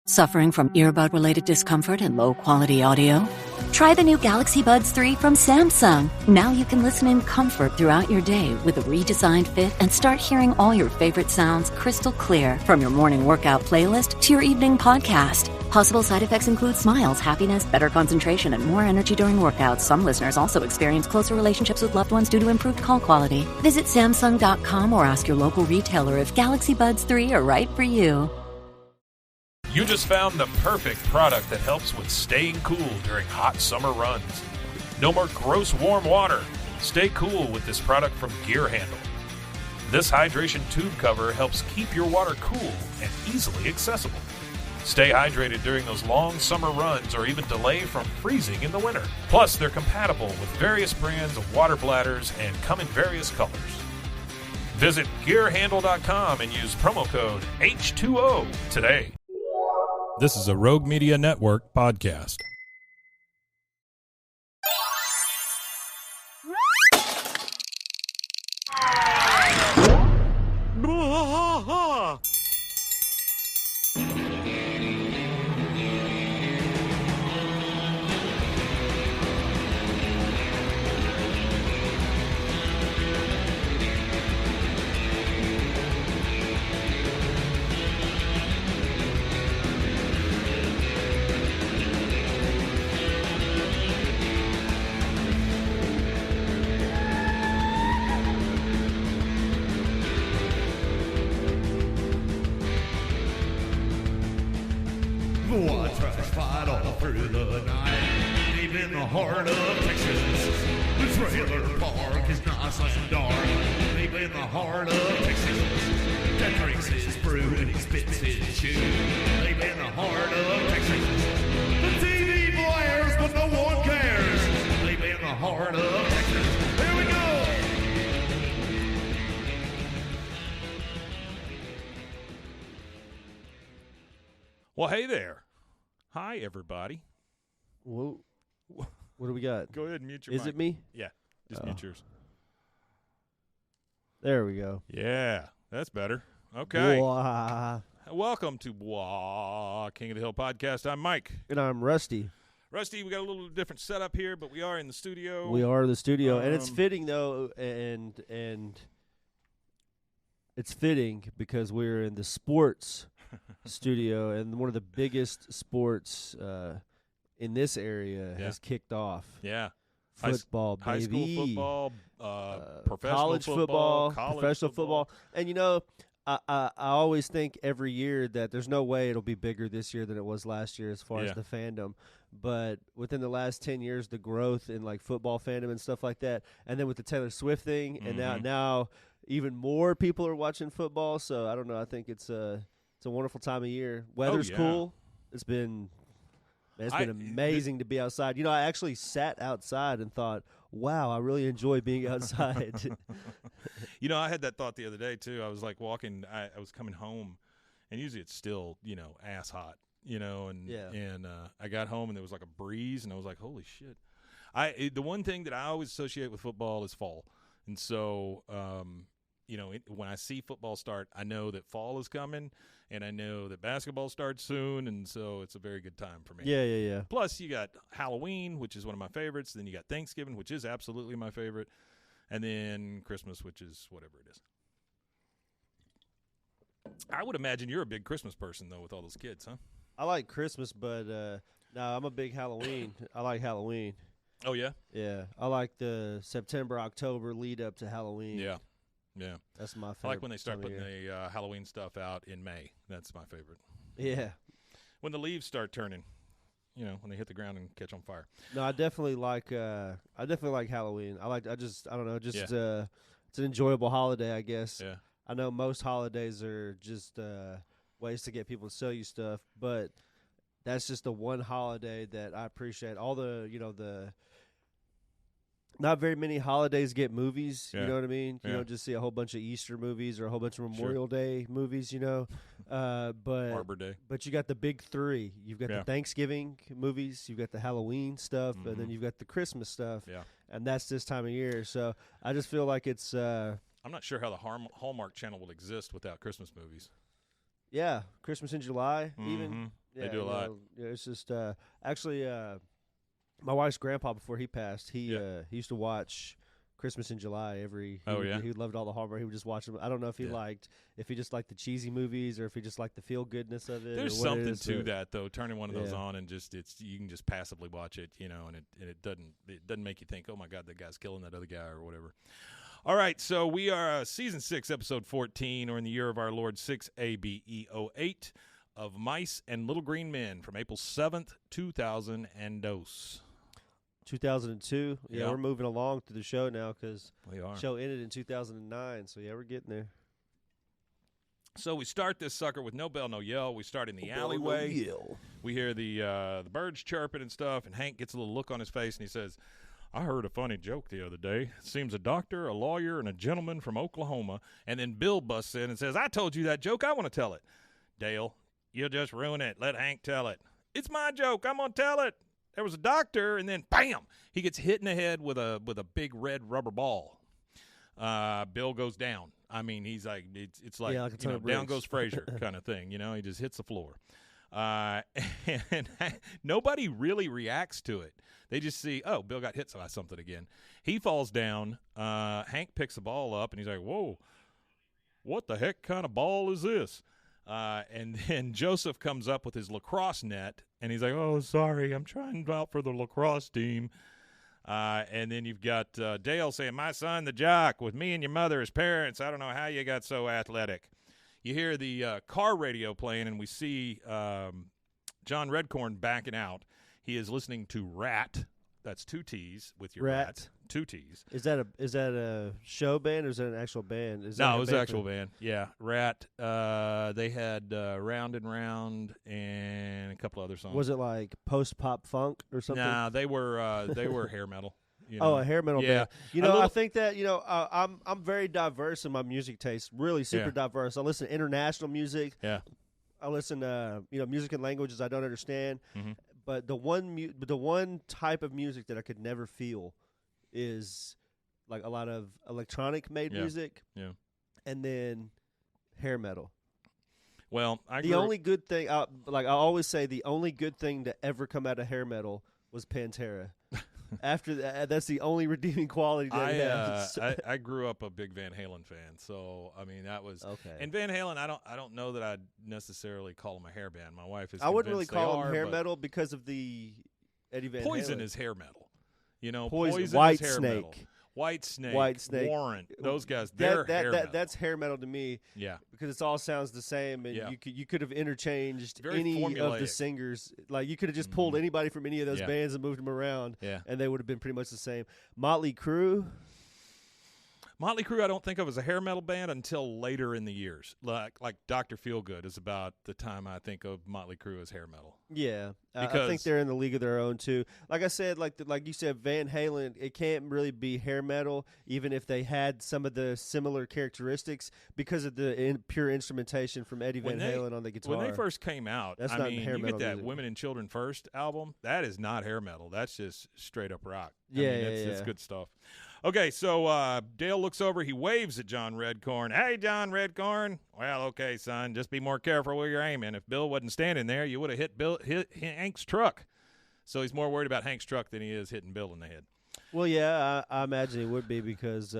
Suffering from earbud-related discomfort and low-quality audio? Try the new Galaxy Buds 3 from Samsung. Now you can listen in comfort throughout your day with a redesigned fit and start hearing all your favorite sounds crystal clear, from your morning workout playlist to your evening podcast. Possible side effects include smiles, happiness, better concentration, and more energy during workouts. Some listeners also experience closer relationships with loved ones due to improved call quality. Visit Samsung.com or ask your local retailer if Galaxy Buds 3 are right for you. You just found the perfect product that helps with staying cool during hot summer runs. No more gross warm water. Stay cool with this product from Gear Handle. This hydration tube cover helps keep your water cool and easily accessible. Stay hydrated during those long summer runs or even delay from freezing in the winter. Plus, they're compatible with various brands of water bladders and come in various colors. Visit GearHandle.com and use promo code H2O today. This is a Rogue Media Network podcast. Heart of Texas, the trailer park is nice and dark. Deep in the heart of Texas, that drinks his brew and he spits his chew. Deep in the heart of Texas, the TV blares but no one cares. Deep in the heart of Texas, here we go. Well, hey there. Hi, everybody. Whoa. What do we got? Go ahead and mute your mic. Is it me? Yeah, just mute yours. There we go. Yeah, that's better. Okay. Blah. Welcome to Blah, King of the Hill podcast. I'm Mike. And I'm Rusty. Rusty, we got a little different setup here, but we are in the studio. We are in the studio, and it's fitting though, and it's fitting because we're in the sports studio, and one of the biggest sports in this area has kicked off. Yeah. Football, baby. High school football, professional college football, professional football. And, you know, I always think every year that there's no way it'll be bigger this year than it was last year as far as the fandom. But within the last 10 years, the growth in, like, football fandom and stuff like that, and then with the Taylor Swift thing, and now even more people are watching football. So, I don't know. I think it's a wonderful time of year. Weather's cool. It's been amazing to be outside. You know, I actually sat outside and thought, wow, I really enjoy being outside. You know, I had that thought the other day, too. I was, like, walking. I was coming home, and usually it's still, you know, ass hot, you know. And I got home, and there was, like, a breeze, and I was like, holy shit. The one thing that I always associate with football is fall. And so, you know, when I see football start, I know that fall is coming. And I know that basketball starts soon, and so it's a very good time for me. Yeah. Plus, you got Halloween, which is one of my favorites. Then you got Thanksgiving, which is absolutely my favorite. And then Christmas, which is whatever it is. I would imagine you're a big Christmas person, though, with all those kids, huh? I like Christmas, but no, I'm a big Halloween. I like Halloween. Oh, yeah? Yeah. I like the September, October lead up to Halloween. Yeah. That's my favorite. I like when they start putting the Halloween stuff out in May. That's my favorite. Yeah. When the leaves start turning, you know, when they hit the ground and catch on fire. No, I definitely like Halloween. I don't know, it's an enjoyable holiday, I guess. Yeah. I know most holidays are just ways to get people to sell you stuff, but that's just the one holiday that I appreciate. All the not very many holidays get movies, you know what I mean? You don't just see a whole bunch of Easter movies or a whole bunch of Memorial Day movies, you know. But Arbor Day. But you got the big three. You've got the Thanksgiving movies, you've got the Halloween stuff, and then you've got the Christmas stuff. Yeah. And that's this time of year. So I just feel like it's I'm not sure how the Hallmark Channel will exist without Christmas movies. Yeah, Christmas in July, even. They do a lot. It's just actually my wife's grandpa, before he passed, he used to watch Christmas in July he loved all the Hallmark. He would just watch them. I don't know if he just liked the cheesy movies or if he just liked the feel goodness of it. There's something to that though. Turning one of those on and you can just passively watch it, and it doesn't make you think, oh my God, that guy's killing that other guy or whatever. All right, so we are season 6, episode 14, or in the year of our Lord 6 ABE08 of Mice and Little Green Men from April 7th, 2002. 2002. Yeah, Yeah. we're moving along through the show now because We are. the show ended in 2009. So, yeah, we're getting there. So we start this sucker with no bell, no yell. We start in the alleyway. We hear the birds chirping and stuff, and Hank gets a little look on his face, and he says, I heard a funny joke the other day. It seems a doctor, a lawyer, and a gentleman from Oklahoma. And then Bill busts in and says, I told you that joke. I want to tell it. Dale, you'll just ruin it. Let Hank tell it. It's my joke. I'm going to tell it. There was a doctor, and then, bam, he gets hit in the head with a big red rubber ball. Bill goes down. I mean, he's like, it's like, down goes Frazier kind of thing. He just hits the floor. And nobody really reacts to it. They just see, oh, Bill got hit by something again. He falls down. Hank picks the ball up, and he's like, whoa, what the heck kind of ball is this? And then Joseph comes up with his lacrosse net, and he's like, oh, sorry, I'm trying out for the lacrosse team. And then you've got Dale saying, my son, the jock, with me and your mother as parents. I don't know how you got so athletic. You hear the car radio playing, and we see John Redcorn backing out. He is listening to Rat. That's 2 T's with your Rat. 2 T's. Is that a show band or is that an actual band? No, it was an actual band. Yeah, Rat. They had Round and Round and a couple other songs. Was it like post-pop funk or something? Nah, they were hair metal. Oh, a hair metal band. I think that I'm very diverse in my music taste. Really super diverse. I listen to international music. Yeah. I listen to music in languages I don't understand. Mm-hmm. But the one type of music that I could never feel is like a lot of electronic made music. Yeah. And then hair metal. Well, only good thing, I always say, the only good thing to ever come out of hair metal was Pantera. After that, that's the only redeeming quality that it has. I grew up a big Van Halen fan, so I mean that was okay. And Van Halen, I don't know that I'd necessarily call them a hair band. My wife is. I wouldn't really call them hair metal because of the Eddie Van Poison Halen. Is hair metal. Poison White is hair Snake. metal. White Snake, Warrant, those guys, they're hair metal. That's hair metal to me. Yeah, because it all sounds the same, and you could have interchanged any formulaic. of the singers. Like you could have just pulled anybody from any of those bands and moved them around, and they would have been pretty much the same. Motley Crue, I don't think of as a hair metal band until later in the years. Like Dr. Feelgood is about the time I think of Motley Crue as hair metal. Yeah, I think they're in the league of their own too. Like I said, like you said, Van Halen, it can't really be hair metal, even if they had some of the similar characteristics because of the pure instrumentation from Eddie Van Halen on the guitar. When they first came out, that's not hair you metal get that music. Women and Children First album. That is not hair metal. That's just straight up rock. It's good stuff. Okay, so Dale looks over. He waves at John Redcorn. Hey, John Redcorn. Well, okay, son. Just be more careful where you're aiming. If Bill wasn't standing there, you would have hit Hank's truck. So he's more worried about Hank's truck than he is hitting Bill in the head. Well, yeah, I imagine it would be because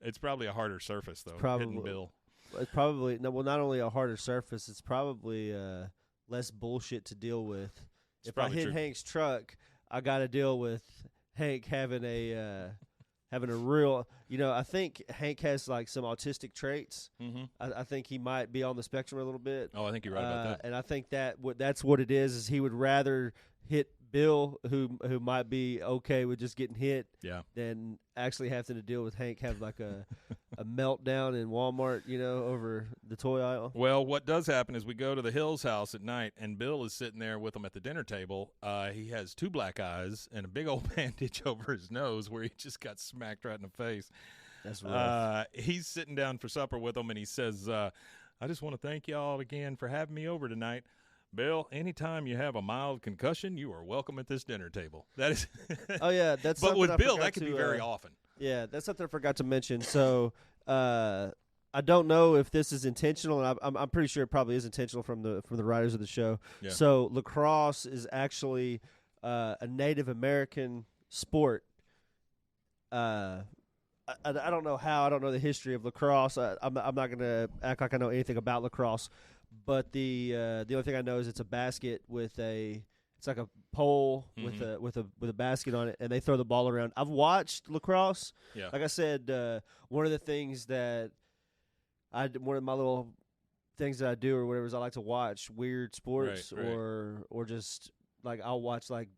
it's probably a harder surface, though, hitting Bill. It's probably not only a harder surface, it's probably less bullshit to deal with. If I hit Hank's truck, I got to deal with Hank having a real, I think Hank has like some autistic traits. Mm-hmm. I think he might be on the spectrum a little bit. Oh, I think you're right about that. And I think that's what it is he would rather hit Bill, who might be okay with just getting hit, than actually having to deal with Hank have like a meltdown in Walmart, over the toy aisle. Well, what does happen is we go to the Hills house at night, and Bill is sitting there with them at the dinner table. He has 2 black eyes and a big old bandage over his nose where he just got smacked right in the face. That's rough. He's sitting down for supper with them, and he says, I just want to thank y'all again for having me over tonight. Bill, anytime you have a mild concussion, you are welcome at this dinner table. That is. Oh yeah, that's. But with Bill, that could be very often. Yeah, that's something I forgot to mention. So, I I don't know if this is intentional, and I'm pretty sure it probably is intentional from the writers of the show. Yeah. So lacrosse is actually a Native American sport. I don't know how. I don't know the history of lacrosse. I'm not going to act like I know anything about lacrosse, but the only thing I know is it's a basket with it's like a pole with a basket on it, and they throw the ball around. I've watched lacrosse. Yeah. Like I said, one of the things that one of my little things that I do or whatever is I like to watch weird sports Right. or just like I'll watch like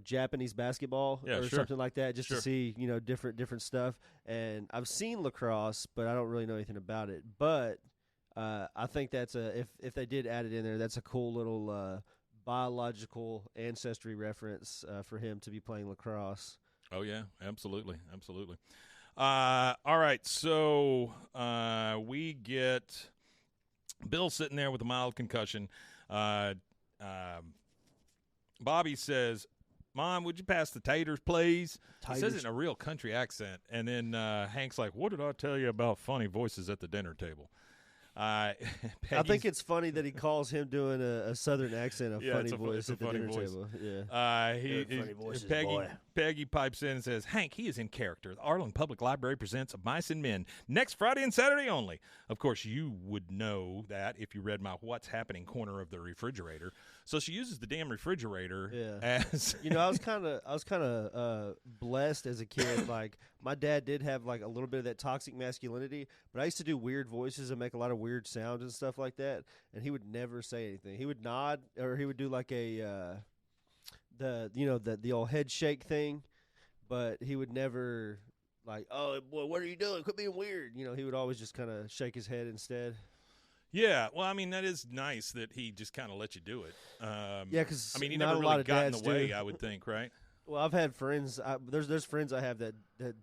Japanese basketball or sure. something like that just Sure. to see different stuff. And I've seen lacrosse, but I don't really know anything about it. But I think that's if they did add it in there, that's a cool little biological ancestry reference for him to be playing lacrosse. Oh yeah, absolutely. All right, so we get Bill sitting there with a mild concussion. Bobby says, "Mom, would you pass the taters, please?" He says it in a real country accent, and then Hank's like, "What did I tell you about funny voices at the dinner table?" I think it's funny that he calls him doing a southern accent funny voice at the dinner table. Yeah, funny voices, Peggy pipes in and says, "Hank, he is in character. The Arlen Public Library presents Of Mice and Men next Friday and Saturday only." Of course, you would know that if you read my What's Happening corner of the refrigerator. So she uses the damn refrigerator as I was kind of blessed as a kid. Like my dad did have like a little bit of that toxic masculinity, but I used to do weird voices and make a lot of weird sounds and stuff like that. And he would never say anything. He would nod, or he would do like the old head shake thing, but he would never like, "Oh boy, what are you doing? Quit being weird." He would always just kind of shake his head instead. Yeah, well, I mean, that is nice that he just kind of let you do it. Because I mean, he never really got in the way, I would think, right? Well, I've had friends. There's friends I have that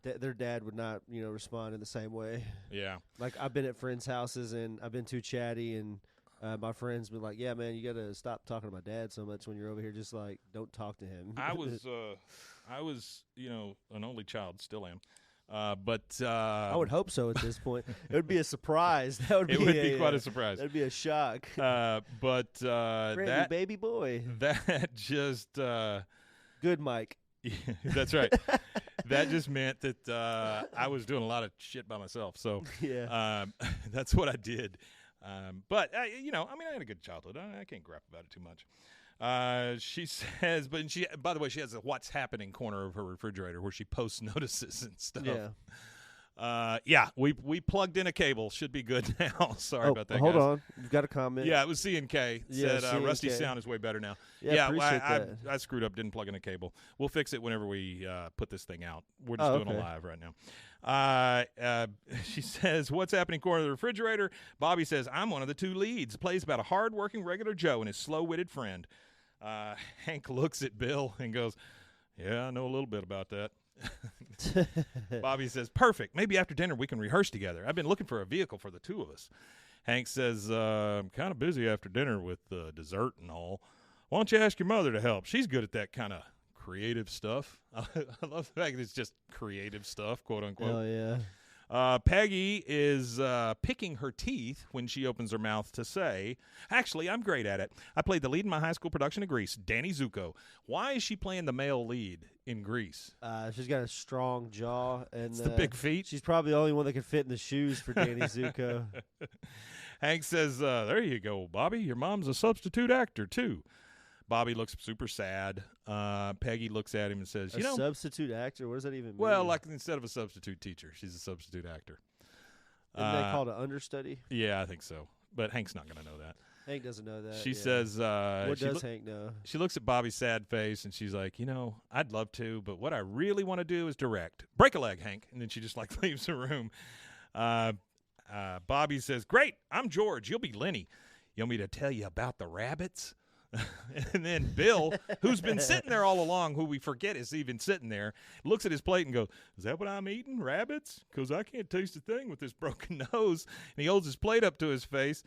their dad would not respond in the same way. Yeah. Like I've been at friends' houses and I've been too chatty, and my friends been like, "Yeah, man, you got to stop talking to my dad so much when you're over here. Just like don't talk to him." I was an only child, still am. But I would hope so at this point. It would be a surprise. That would be quite a surprise. That'd be a shock. But Randy, that baby boy. That just good, Mike. That's right. That just meant that I was doing a lot of shit by myself. So that's what I did. But I had a good childhood. I can't grap about it too much. She says, by the way, she has a What's Happening corner of her refrigerator where she posts notices and stuff. We plugged in a cable. Should be good now. Sorry about that, hold guys. on. You've got a comment. Yeah, it was C&K. Said Rusty sound is way better now. I screwed up, didn't plug in a cable. We'll fix it whenever we put this thing out. We're just doing it live right now. She says, "What's Happening corner of the refrigerator?" Bobby says, "I'm one of the two leads. Plays about a hard-working regular Joe and his slow-witted friend." Hank looks at Bill and goes, "Yeah, I know a little bit about that." Bobby says, "Perfect. Maybe after dinner we can rehearse together. I've been looking for a vehicle for the two of us." Hank says, "I'm kind of busy after dinner with dessert and all. Why don't you ask your mother to help? She's good at that kind of creative stuff." I love the fact that it's just creative stuff, quote unquote. Oh, yeah. Peggy is picking her teeth when she opens her mouth to say, "Actually, I'm great at it. I played the lead in my high school production of Grease, Danny Zuko." Why is she playing the male lead in Grease? She's got a strong jaw. And it's the big feet. She's probably the only one that can fit in the shoes for Danny Zuko. Hank says, "There you go, Bobby. Your mom's a substitute actor, too." Bobby looks super sad. Peggy looks at him and says, a substitute actor? What does that even mean? Well, like instead of a substitute teacher, she's a substitute actor. Isn't that called an understudy? Yeah, I think so. But Hank's not going to know that. Hank doesn't know that. She says, what does Hank know? She looks at Bobby's sad face, and she's like, "I'd love to, but what I really want to do is direct. Break a leg, Hank." And then she just leaves the room. Bobby says, "Great, I'm George. You'll be Lenny. You want me to tell you about the rabbits?" And then Bill, who's been sitting there all along, who we forget is even sitting there, looks at his plate and goes, "Is that what I'm eating, rabbits? Because I can't taste a thing with this broken nose." And he holds his plate up to his face.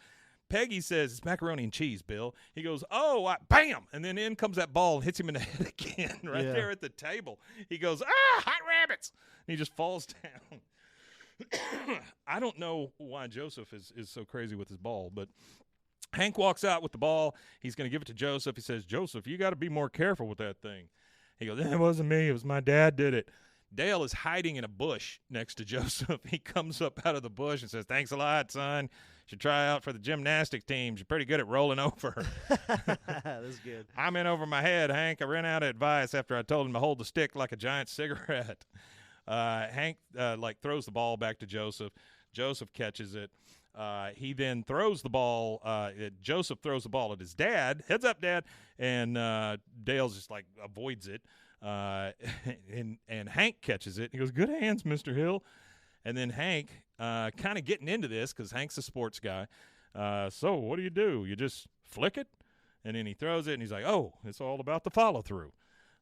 Peggy says, "It's macaroni and cheese, Bill." He goes, "Oh, bam!" And then in comes that ball and hits him in the head again there at the table. He goes, "Ah, hot rabbits!" And he just falls down. I don't know why Joseph is so crazy with his ball, but Hank walks out with the ball. He's going to give it to Joseph. He says, Joseph, you got to be more careful with that thing. He goes, it wasn't me. It was my dad did it. Dale is hiding in a bush next to Joseph. He comes up out of the bush and says, thanks a lot, son. Should try out for the gymnastics teams. You're pretty good at rolling over. That's good. I'm in over my head, Hank. I ran out of advice after I told him to hold the stick like a giant cigarette. Hank throws the ball back to Joseph. Joseph catches it. He then throws the ball. Joseph throws the ball at his dad. Heads up, Dad. And Dale's just avoids it. And Hank catches it. He goes, good hands, Mr. Hill. And then Hank, kind of getting into this because Hank's a sports guy. So what do? You just flick it? And then he throws it, and he's like, oh, it's all about the follow-through.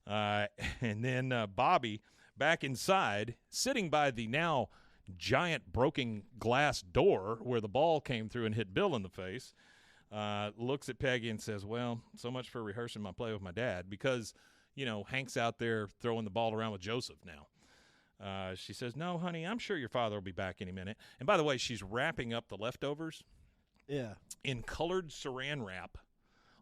And then Bobby, back inside, sitting by the now giant broken glass door where the ball came through and hit Bill in the face, looks at Peggy and says, well, so much for rehearsing my play with my dad because, Hank's out there throwing the ball around with Joseph now. She says, no, honey, I'm sure your father will be back any minute. And by the way, she's wrapping up the leftovers in colored saran wrap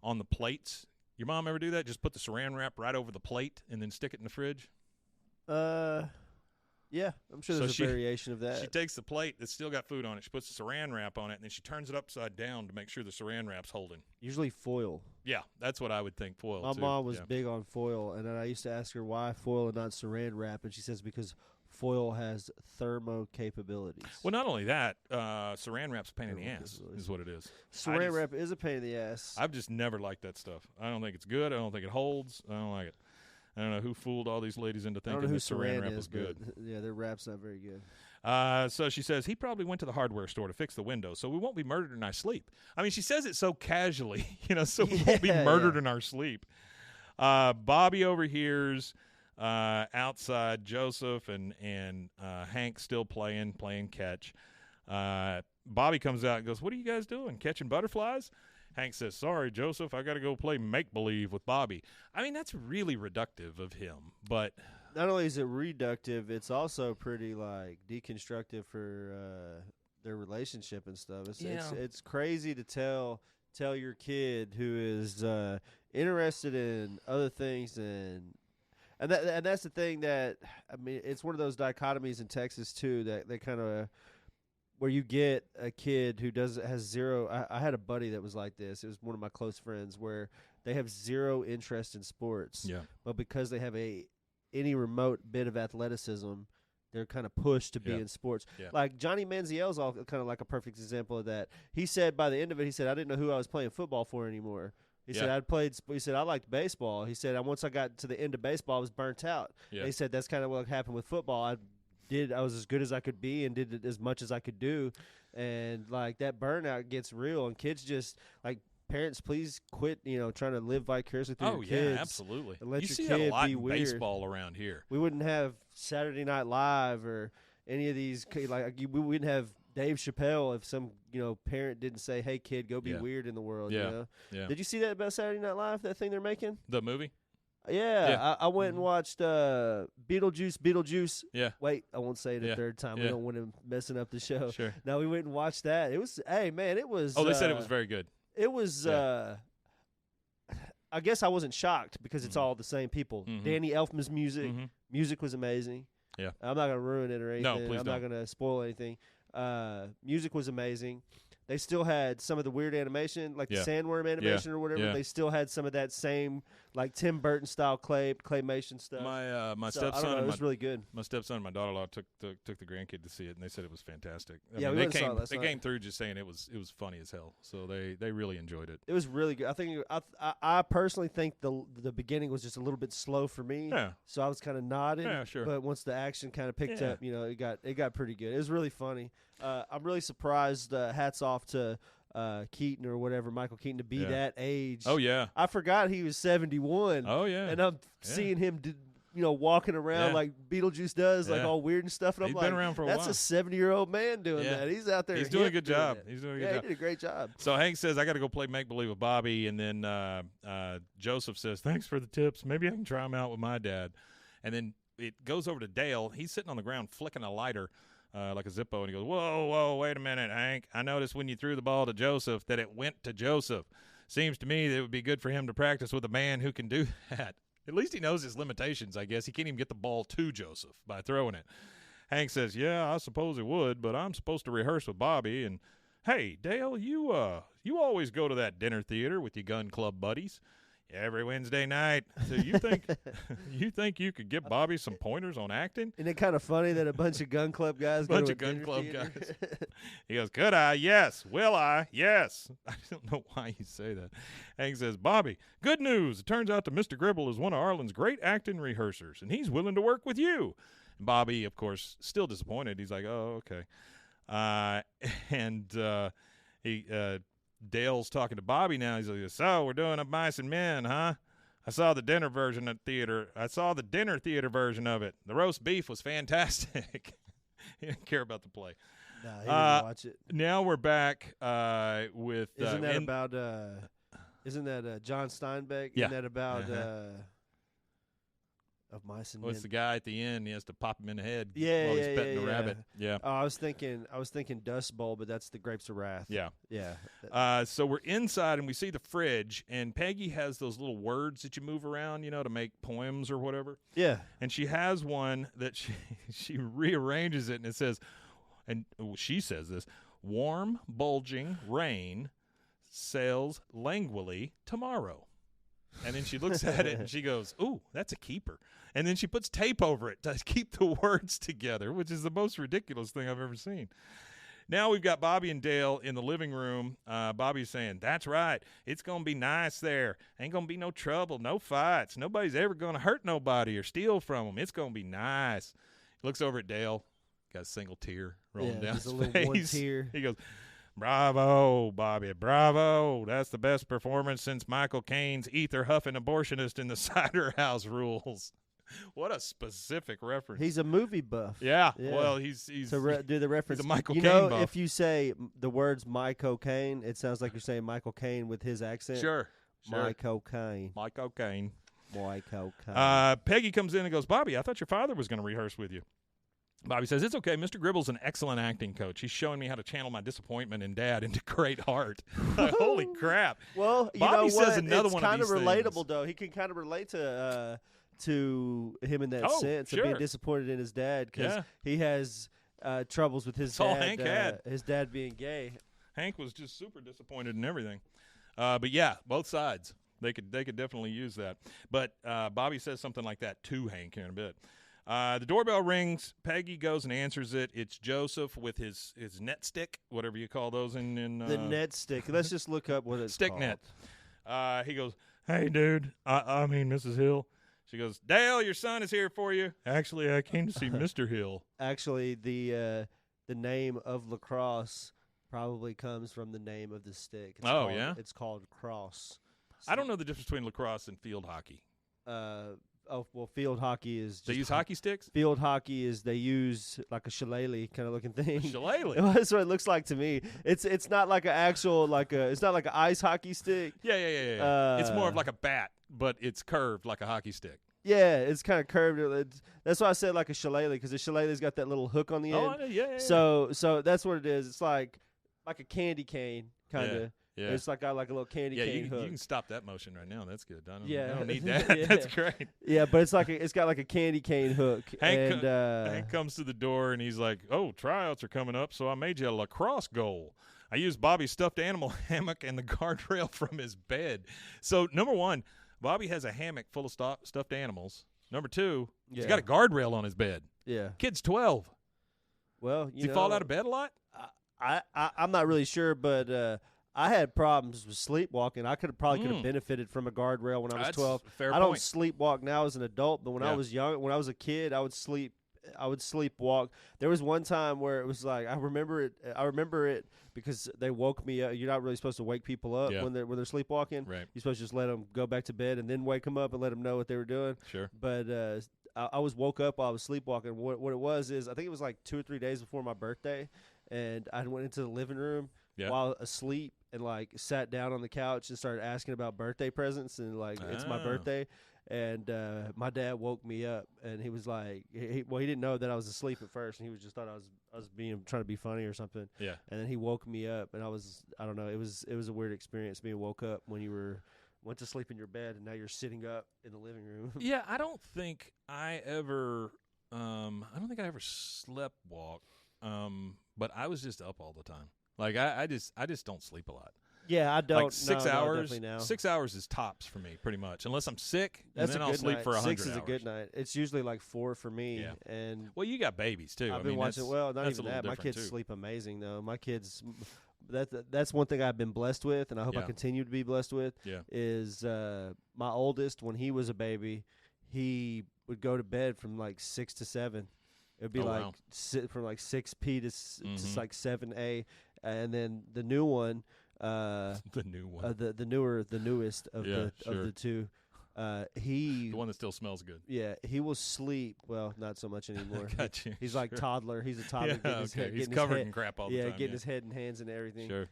on the plates. Your mom ever do that? Just put the saran wrap right over the plate and then stick it in the fridge? Yeah, I'm sure there's a variation of that. She takes the plate that's still got food on it. She puts the saran wrap on it, and then she turns it upside down to make sure the saran wrap's holding. Usually foil. Yeah, that's what I would think, foil, My too. mom was big on foil, and then I used to ask her why foil and not saran wrap, and she says because foil has thermo capabilities. Well, not only that, saran wrap's a pain in the ass is what it is. Saran wrap is a pain in the ass. I've just never liked that stuff. I don't think it's good. I don't think it holds. I don't like it. I don't know who fooled all these ladies into thinking that saran wrap was good. Yeah, their wrap's not very good. So she says, he probably went to the hardware store to fix the window, so we won't be murdered in our sleep. I mean, she says it so casually, so we won't be murdered in our sleep. Bobby overhears outside Joseph and Hank still playing catch. Bobby comes out and goes, what are you guys doing, catching butterflies? Hank says, sorry, Joseph, I got to go play make-believe with Bobby. I mean, that's really reductive of him, but not only is it reductive, it's also pretty, deconstructive for their relationship and stuff. It's crazy to tell your kid who is interested in other things and that's the thing that, I mean, it's one of those dichotomies in Texas, too, that they kind of – where you get a kid who has zero. I had a buddy that was like this. It was one of my close friends where they have zero interest in sports. Yeah. But because they have any remote bit of athleticism, they're kind of pushed to be in sports. Yeah. Like Johnny Manziel's all kind of like a perfect example of that. He said by the end of it, I didn't know who I was playing football for anymore. He said I liked baseball. He said once I got to the end of baseball, I was burnt out. Yeah. And he said that's kind of what happened with football. I was as good as I could be and did as much as I could do, and that burnout gets real. And kids just parents, please quit trying to live vicariously through your kids. Yeah, absolutely. And let you your see kid that a lot be in weird. baseball around here. We wouldn't have Saturday Night Live or any of these we wouldn't have Dave Chappelle if some parent didn't say, "Hey kid, go be weird in the world." Yeah. Did you see that about Saturday Night Live? That thing they're making? The movie? Yeah. I went and watched Beetlejuice. Yeah. Wait, I won't say it a third time. We don't want him messing up the show. Sure. No, we went and watched that. It was, it was. Oh, they said it was very good. It was. I guess I wasn't shocked because it's all the same people. Mm-hmm. Danny Elfman's music was amazing. Yeah. I'm not gonna ruin it or anything. No, please I'm not gonna spoil anything. Music was amazing. They still had some of the weird animation, like the sandworm animation or whatever. Yeah. They still had some of that same, Tim Burton style claymation stuff. My stepson and it was really good. My stepson and my daughter-in-law took the grandkid to see it, and they said it was fantastic. We went and saw it. They came through just saying it was funny as hell. So they really enjoyed it. It was really good. I think I personally think the beginning was just a little bit slow for me. Yeah. So I was kind of nodding. Yeah, sure. But once the action kind of picked up, it got pretty good. It was really funny. I'm really surprised. Hats off to Keaton or whatever, Michael Keaton, to be that age. Oh yeah. I forgot he was 71. Oh yeah. And I'm seeing him, walking around like Beetlejuice does, all weird and stuff. And He's I'm been around for a while. That's a 70-year-old man doing that. He's out there. He's doing a good job. He's doing a good job. He did a great job. So Hank says, I got to go play make-believe with Bobby. And then Joseph says, thanks for the tips. Maybe I can try them out with my dad. And then it goes over to Dale. He's sitting on the ground flicking a lighter like a Zippo, and he goes, whoa, wait a minute, Hank. I noticed when you threw the ball to Joseph that it went to Joseph. Seems to me that it would be good for him to practice with a man who can do that. At least he knows his limitations, I guess. He can't even get the ball to Joseph by throwing it. Hank says, yeah, I suppose it would, but I'm supposed to rehearse with Bobby. And, hey, Dale, you always go to that dinner theater with your gun club buddies every Wednesday night. So you think you could give Bobby some pointers on acting? Isn't it kind of funny that a bunch of gun club guys go to a gun dinner club theater? guys. He goes, could I? Yes. Will I? Yes. I don't know why you say that. Hank says, Bobby, good news. It turns out that Mr. Gribble is one of Arlen's great acting rehearsers, and he's willing to work with you. And Bobby, of course, still disappointed. He's like, oh, okay. Dale's talking to Bobby now. He's like, so we're doing a Mice and Men, huh? I saw the dinner version at theater. I saw the dinner theater version of it. The roast beef was fantastic. He didn't care about the play. No, he didn't watch it. Now we're back with. Isn't that John Steinbeck? Yeah. Isn't that about of Mice and Men? What's the guy at the end? He has to pop him in the head Yeah, while yeah, he's petting yeah, the yeah. rabbit. Yeah. Oh, I was thinking Dust Bowl, but that's the Grapes of Wrath. Yeah. Yeah. So we're inside and we see the fridge, and Peggy has those little words that you move around, to make poems or whatever. Yeah. And she has one that she rearranges it, and it says, and she says this, warm, bulging rain sails languidly tomorrow. And then she looks at it and she goes, ooh, that's a keeper. And then she puts tape over it to keep the words together, which is the most ridiculous thing I've ever seen. Now we've got Bobby and Dale in the living room. Bobby's saying, that's right. It's going to be nice there. Ain't going to be no trouble, no fights. Nobody's ever going to hurt nobody or steal from them. It's going to be nice. He looks over at Dale. Got a single tear rolling down his just a little face. one tear. He goes, bravo, Bobby, bravo. That's the best performance since Michael Caine's ether huffing abortionist in the Cider House Rules. What a specific reference. He's a movie buff. Yeah. Well, he's to do the reference. He's a Michael you Caine know, buff. if you say the words "my cocaine," it sounds like you're saying Michael Caine with his accent. Sure. My cocaine. Michael Caine. My cocaine. Peggy comes in and goes, Bobby, I thought your father was going to rehearse with you. Bobby says, it's okay. Mr. Gribble's an excellent acting coach. He's showing me how to channel my disappointment in Dad into great art. Holy crap. Well, you Bobby know what? says another it's one of kind these of relatable, things. though. He can kind of relate to him in that Oh, sense sure. of being disappointed in his dad because Yeah. he has troubles with his That's all dad. Hank had. His dad being gay. Hank was just super disappointed in everything. But yeah, both sides. They could definitely use that. But Bobby says something like that to Hank here in a bit. The doorbell rings. Peggy goes and answers it. It's Joseph with his net stick, whatever you call those in The net stick. Let's just look up what it's stick called. net. He goes, hey, dude. I mean, Mrs. Hill. She goes, Dale, your son is here for you. Actually, I came to see Mr. Hill. Actually, the name of lacrosse probably comes from the name of the stick. Yeah? It's called cross. I don't know the difference between lacrosse and field hockey. Field hockey is just They use hockey sticks? Field hockey is they use like a shillelagh kind of looking thing. Shillelagh? That's what it looks like to me. It's not like an actual it's not like an ice hockey stick. Yeah. It's more of like a bat, but it's curved like a hockey stick. Yeah, it's kind of curved. That's why I said like a shillelagh because the shillelagh's got that little hook on the end. Oh, I know, yeah. So that's what it is. It's like a candy cane kind of. Yeah. It's like got like a little candy cane hook. You can stop that motion right now. That's good. I Yeah. don't need that. Yeah. That's great. Yeah, but it's got like a candy cane hook. Hank comes to the door and he's like, "Oh, tryouts are coming up, so I made you a lacrosse goal. I used Bobby's stuffed animal hammock and the guardrail from his bed." So number one, Bobby has a hammock full of stuffed animals. Number two, he's got a guardrail on his bed. Yeah. Kid's 12. Well, Does he fall out of bed a lot? I'm not really sure, but I had problems with sleepwalking. I could have benefited from a guardrail when I was That's 12. a fair I don't point. sleepwalk now as an adult, but when I was young, when I was a kid, I would sleepwalk. There was one time where it was like I remember it because they woke me up. You're not really supposed to wake people up when they're sleepwalking. Right. You're supposed to just let them go back to bed and then wake them up and let them know what they were doing. Sure. But I was woke up while I was sleepwalking. What it was is I think it was like 2 or 3 days before my birthday, and I went into the living room while asleep. and like sat down on the couch and started asking about birthday presents and like it's my birthday. And my dad woke me up, and he was like, he didn't know that I was asleep at first, and he was just thought I was trying to be funny or something. Yeah. And then he woke me up, and I don't know, it was a weird experience being woke up when you went to sleep in your bed, and now you're sitting up in the living room. Yeah, I don't think I ever sleptwalk, but I was just up all the time. Like I just don't sleep a lot. Yeah, I don't. Like 6 hours. Definitely now. 6 hours is tops for me, pretty much. Unless I'm sick, That's and then a I'll good sleep night. for 100 6 is a good night. It's usually like 4 for me. Yeah. And well, you got babies too. I've been watching. Well, not that's even a little that. My different, kids too. sleep amazing though. My kids. That's one thing I've been blessed with, and I hope I Yeah. continue to be blessed with. Yeah. Is my oldest, when he was a baby, he would go to bed from like 6 to 7. It would be like wow. from like 6p to like 7a, and then the new one. The new one. The newest of Yeah, of sure. the two. He The one that still smells good. yeah, he will sleep. Well, not so much anymore. Got you. He's like Sure. toddler. He's a toddler. Yeah, Getting his okay. head, He's getting covered his head, in crap all the time. getting his head and hands and everything. Sure.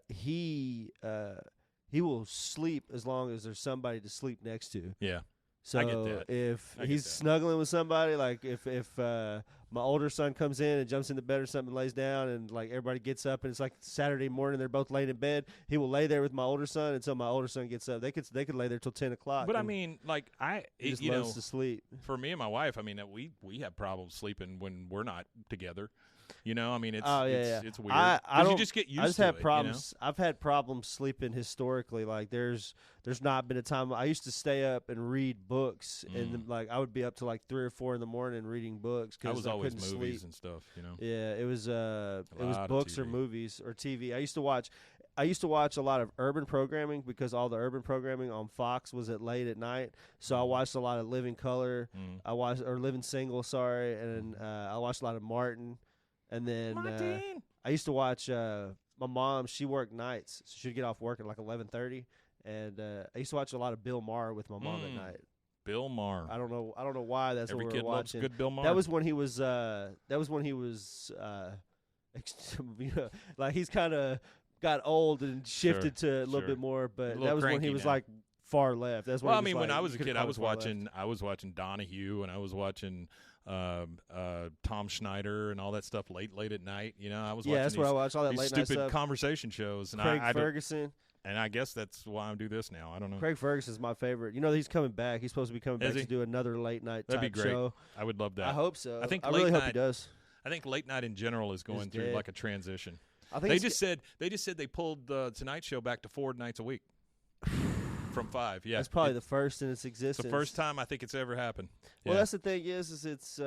He will sleep as long as there's somebody to sleep next to. Yeah. So I get that. if I get he's that. snuggling with somebody, like if my older son comes in and jumps in the bed or something, lays down, and like everybody gets up, and it's like Saturday morning, they're both laying in bed. He will lay there with my older son until my older son gets up. They could lay there till 10 o'clock. But I and mean, like he just you loves know, to sleep. for me and my wife, I mean, we have problems sleeping when we're not together. You know, I mean, it's it's weird. I 'Cause don't. you just get used I just to have it, problems. I've had problems sleeping historically. Like there's not been a time I used to stay up and read books, and then, like I would be up to like 3 or 4 in the morning reading books You know? I because was always couldn't movies sleep. and stuff. You know. Yeah, it was lot of books or TV. movies or TV. I used to watch a lot of urban programming because all the urban programming on Fox was at late at night. So I watched a lot of Living Color. I watched Living Single, sorry, and I watched a lot of Martin. And then I used to watch my mom. She worked nights, so she'd get off work at like 11:30, and I used to watch a lot of Bill Maher with my mom at night. Bill Maher. I don't know why that's Every what we kid were loves watching. good Bill Maher. That was when he was you know, like he's kind of got old and shifted to a little sure. bit more, but little that was when cranky he was now. like far left. That's when Well, he I mean, was when like, I was a you could've kid, I called was him far left. watching Donahue, and I was watching Tom Schneider and all that stuff late at night. You know, I was watching that's these, what I watched, all that these late night stupid stuff. conversation shows, and Craig I don't- Ferguson. and I guess that's why I do this now. I don't know. Craig Ferguson's my favorite. You know he's coming back. He's supposed to be coming Is back he? to do another late night That'd be type great. show. I would love that. I hope so. I think I late really hope he night- does. I think late night in general is going through dead. like a transition. I think They it's just said they pulled the Tonight Show back to 4 nights a week from 5. Yeah, that's probably the first in its it's existence. the first time I think it's ever happened. Well, Yeah. that's the thing is it's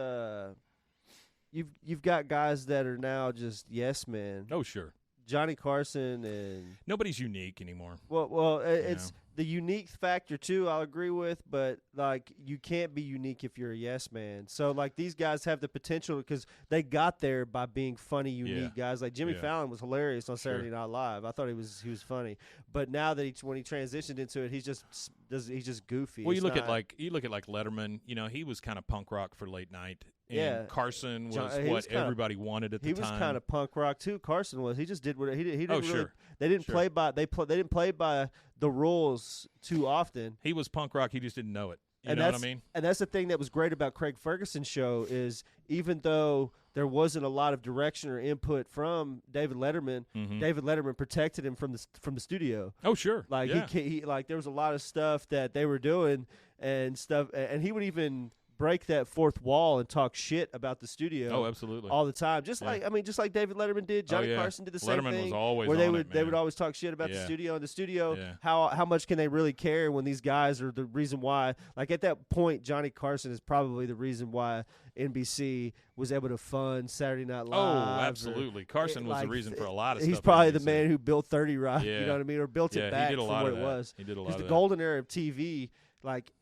you've got guys that are now just yes men. Oh, sure. Johnny Carson and Nobody's unique anymore. it's the unique factor too. I'll agree with, but like you can't be unique if you're a yes man. So like these guys have the potential because they got there by being funny, unique guys. Like Jimmy Yeah. Fallon was hilarious on Sure. Saturday Night Live. I thought he was funny, but now that when he transitioned into it, he's just goofy. Well, you It's look at not- like Letterman. You know, he was kind of punk rock for late night. And Yeah. Carson was John- he what was kinda- everybody wanted at the he time. was kind of punk rock too. Carson was. He just did what he did. He didn't really. sure. They didn't Sure. play by they didn't play by the rules too often. He was punk rock. He just didn't know it. You And know what I that's- mean? And that's the thing that was great about Craig Ferguson's show is even though there wasn't a lot of direction or input from David Letterman, David Letterman protected him from the studio. Oh, sure. Like yeah. he like there was a lot of stuff that they were doing and stuff, and he would even break that fourth wall and talk shit about the studio. Oh, absolutely. All the time, just Yeah. like David Letterman did. Johnny yeah. Carson did the same Letterman thing. was always where they on would it, they would man. always talk shit about the Yeah. studio. And the studio, Yeah. how much can they really care when these guys are the reason why? Like at that point, Johnny Carson is probably the reason why NBC was able to fund Saturday Night Live. Oh, or- absolutely. Carson was the like, reason for a lot of He's stuff. probably at the NBC. man who built 30 Rock. Yeah. You know what I mean, or built Yeah, it he back did a from lot what of it that. was. He did a lot Because of the that. golden era of TV, like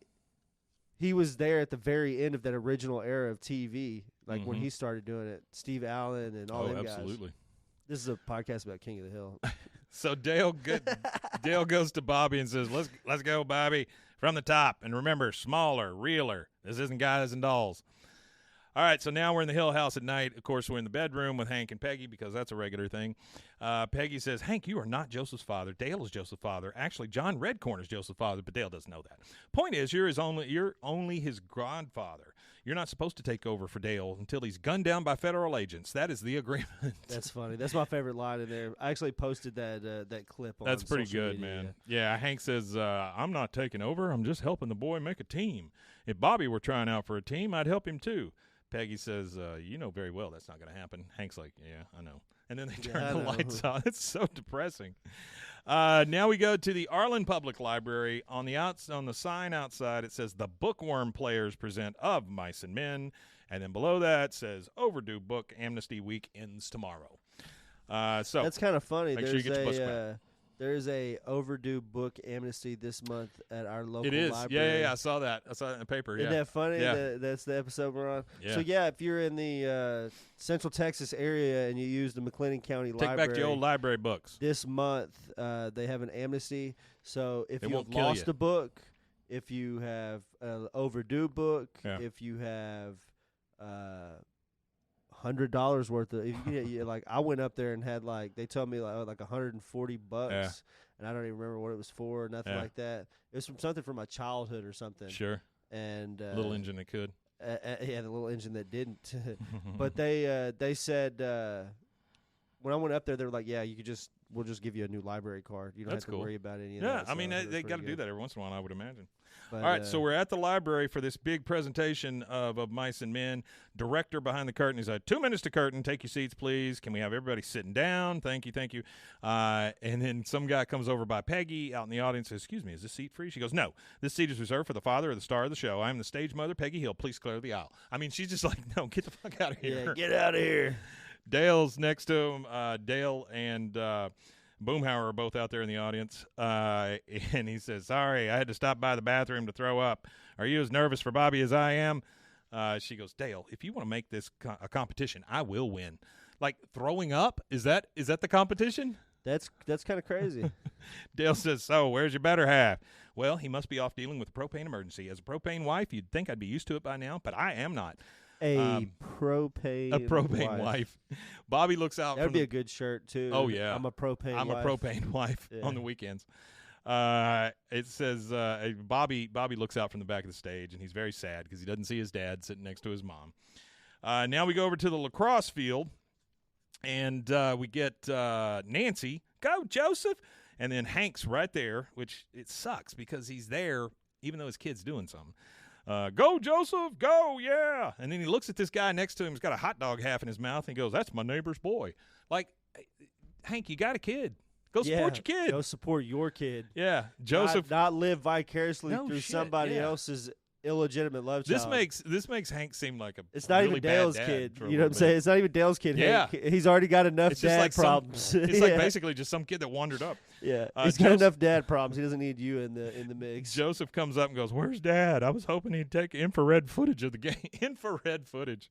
he was there at the very end of that original era of TV, like when he started doing it. Steve Allen and all Oh, them guys. absolutely. This is a podcast about King of the Hill. So Dale goes to Bobby and says, "Let's go, Bobby, from the top. And remember, smaller, realer. This isn't guys and dolls." All right, so now we're in the Hill House at night. Of course, we're in the bedroom with Hank and Peggy because that's a regular thing. Peggy says, Hank, you are not Joseph's father. Dale is Joseph's father. Actually, John Redcorn is Joseph's father, but Dale doesn't know that. Point is, you're only his godfather. You're not supposed to take over for Dale until he's gunned down by federal agents. That is the agreement. That's funny. That's my favorite line in there. I actually posted that clip on That's pretty social good, media. man. Yeah, Hank says, I'm not taking over. I'm just helping the boy make a team. If Bobby were trying out for a team, I'd help him too. Peggy says, you know very well that's not going to happen. Hank's like, yeah, I know. And then they turn the lights on. It's so depressing. Now we go to the Arlen Public Library. On the sign outside, it says the Bookworm Players present Of Mice and Men. And then below that says Overdue Book Amnesty Week ends tomorrow. So that's kind of funny. Make sure you get your books back. There's a overdue book amnesty this month at our local It is. library. Yeah. I saw that. I saw it in the paper. Isn't that funny? Yeah. That's the episode we're on. Yeah. So, if you're in the Central Texas area and you use the McLennan County Library. Take back the old library books. This month, they have an amnesty. So if They you won't have kill lost you. a book, if you have an overdue book, Yeah. if you have $100 worth of, if you like, I went up there and had they told me like $140, Yeah. and I don't even remember what it was for, nothing Yeah. like that. It was from something from my childhood or something. Sure. And Little engine that could. yeah, the little engine that didn't. But they said when I went up there, they were like, yeah, we'll just give you a new library card. You don't That's have to cool. worry about any of Yeah, that. I mean, So it was they pretty got to do good. that every once in a while, I would imagine. But, All right, so we're at the library for this big presentation of Mice and Men. Director behind the curtain. He's like, 2 minutes to curtain. Take your seats, please. Can we have everybody sitting down? Thank you. And then some guy comes over by Peggy out in the audience and says, excuse me, is this seat free? She goes, no, this seat is reserved for the father or the star of the show. I am the stage mother, Peggy Hill. Please clear the aisle. I mean, she's just like, no, get the fuck out of here. Yeah, get out of here. Dale's next to him. Dale and Boomhauer are both out there in the audience, and he says, sorry, I had to stop by the bathroom to throw up. Are you as nervous for Bobby as I am? She goes, Dale, if you want to make this a competition, I will win. Like, throwing up? Is that the competition? That's kind of crazy. Dale says, so where's your better half? Well, he must be off dealing with a propane emergency. As a propane wife, you'd think I'd be used to it by now, but I am not. A propane wife. Bobby looks out. That would be a good shirt too. Oh yeah, I'm a propane a propane wife Yeah. on the weekends. It says Bobby looks out from the back of the stage and he's very sad because he doesn't see his dad sitting next to his mom. Now we go over to the lacrosse field and we get Nancy, go Joseph, and then Hank's right there, which it sucks because he's there even though his kid's doing something. Go, Joseph, go, yeah. And then he looks at this guy next to him. He's got a hot dog half in his mouth. And he goes, that's my neighbor's boy. Like, Hank, you got a kid. Go support your kid. Go support your kid. Yeah. Joseph. Not live vicariously No through shit, somebody yeah. else's illegitimate love This child. makes Hank seem like a It's not really even Dale's bad dad kid. for a You know what I'm little saying? bit. It's not even Dale's kid. Yeah. Hank. He's already got enough It's just dad like problems. It's Yeah. like basically just some kid that wandered up. Yeah. He's got Joseph- enough dad problems. He doesn't need you in the mix. Joseph comes up and goes, where's Dad? I was hoping he'd take infrared footage of the game. Infrared footage.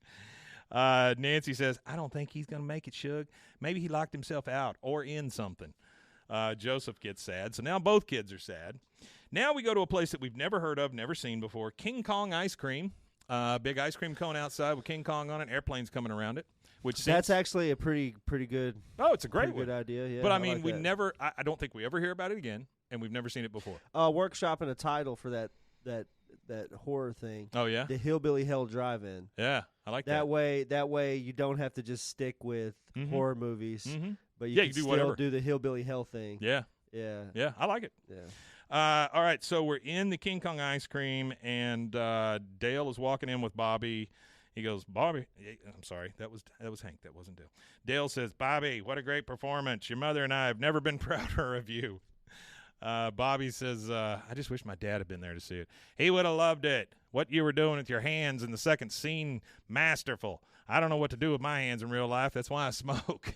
Nancy says, I don't think he's going to make it, Shug. Maybe he locked himself out or in something. Joseph gets sad. So now both kids are sad. Now we go to a place that we've never heard of, never seen before, King Kong Ice Cream. Big ice cream cone outside with King Kong on it. Airplanes coming around it. Which That's actually a pretty good. Oh, it's a great pretty one. good idea. Yeah, But I I mean, like we that. never. I don't think we ever hear about it again, and we've never seen it before. Workshopping a title for that horror thing. Oh yeah, The Hillbilly Hell Drive-In. yeah, I like That way you don't have to just stick with Mhm. horror movies, Mm-hmm. but you Yeah, can you do still whatever. do the Hillbilly Hell thing. Yeah, Yeah. yeah, I like it. Yeah. All right, so we're in the King Kong ice cream, and Dale is walking in with Bobby. He goes, Bobby, I'm sorry, that was Hank, that wasn't Dale. Dale says, Bobby, what a great performance. Your mother and I have never been prouder of you. Bobby says, I just wish my dad had been there to see it. He would have loved it. What you were doing with your hands in the second scene, masterful. I don't know what to do with my hands in real life. That's why I smoke.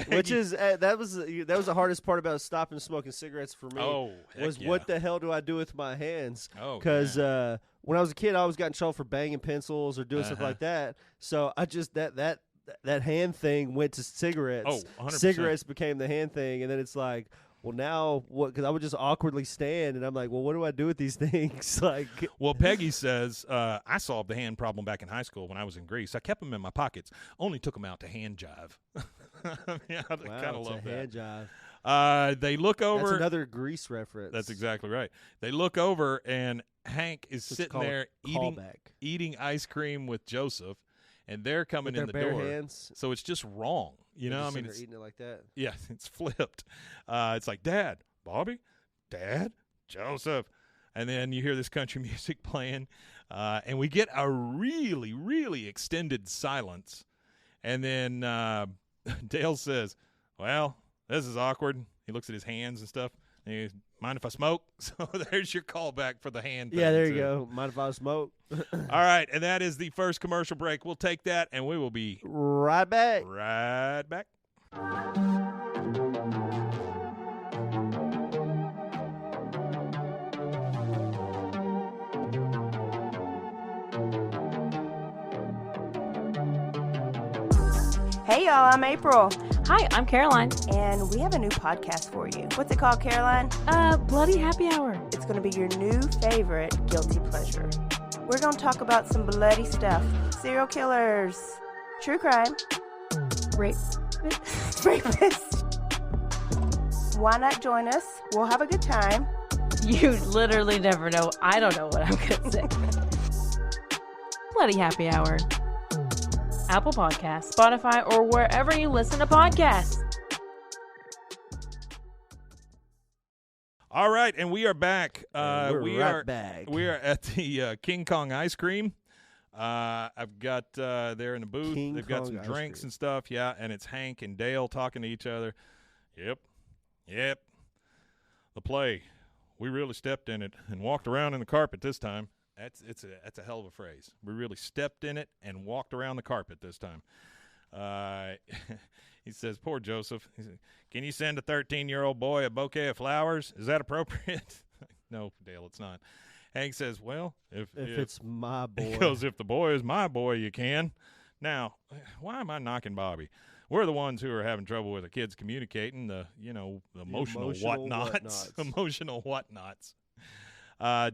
Which is that was the hardest part about stopping smoking cigarettes for me. Oh, heck was yeah. what the hell do I do with my hands? Oh, because when I was a kid, I always got in trouble for banging pencils or doing stuff like that. So I just that hand thing went to cigaretts. Oh, 100%. Cigarettes became the hand thing, and then it's like, well, now what? Because I would just awkwardly stand, and I'm like, well, what do I do with these things? Like, well, Peggy says, I solved the hand problem back in high school when I was in Greece. I kept them in my pockets, only took them out to hand jive. Yeah, I kind of love that. Hand jive. They look over. That's another Grease reference. That's exactly right. They look over, and Hank is sitting there eating ice cream with Joseph, and they're coming in the bare door. Hands. So it's just wrong. You know, I mean, they're eating it like that. Yeah, it's flipped. It's like, Dad, Bobby, Dad, Joseph. And then you hear this country music playing, and we get a really, really extended silence. And then Dale says, well, this is awkward. He looks at his hands and stuff. And he goes, mind if I smoke? So there's your callback for the hand thing. Yeah, there you go. Mind if I smoke? All right, and that is the first commercial break. We'll take that, and we will be right back. Right back. Hey y'all, I'm April. Hi, I'm Caroline. And we have a new podcast for you. What's it called, Caroline? Bloody Happy Hour. It's going to be your new favorite guilty pleasure. We're going to talk about some bloody stuff. Serial killers. True crime. Rape. Rapist. Why not join us? We'll have a good time. You literally never know. I don't know what I'm going to say. Bloody Happy Hour. Apple Podcasts, Spotify, or wherever you listen to podcasts. All right, and we are back. We are back. We are at the King Kong Ice Cream. I've got there in the booth. They've got some drinks and stuff. Yeah, and it's Hank and Dale talking to each other. Yep. The play. We really stepped in it and walked around in the carpet this time. That's a hell of a phrase. We really stepped in it and walked around the carpet this time. He says, poor Joseph. He says, can you send a 13-year-old boy a bouquet of flowers? Is that appropriate? No, Dale, it's not. Hank says, well, if it's my boy. He goes, if the boy is my boy, you can. Now, why am I knocking Bobby? We're the ones who are having trouble with the kids communicating, the emotional whatnots. Emotional whatnots.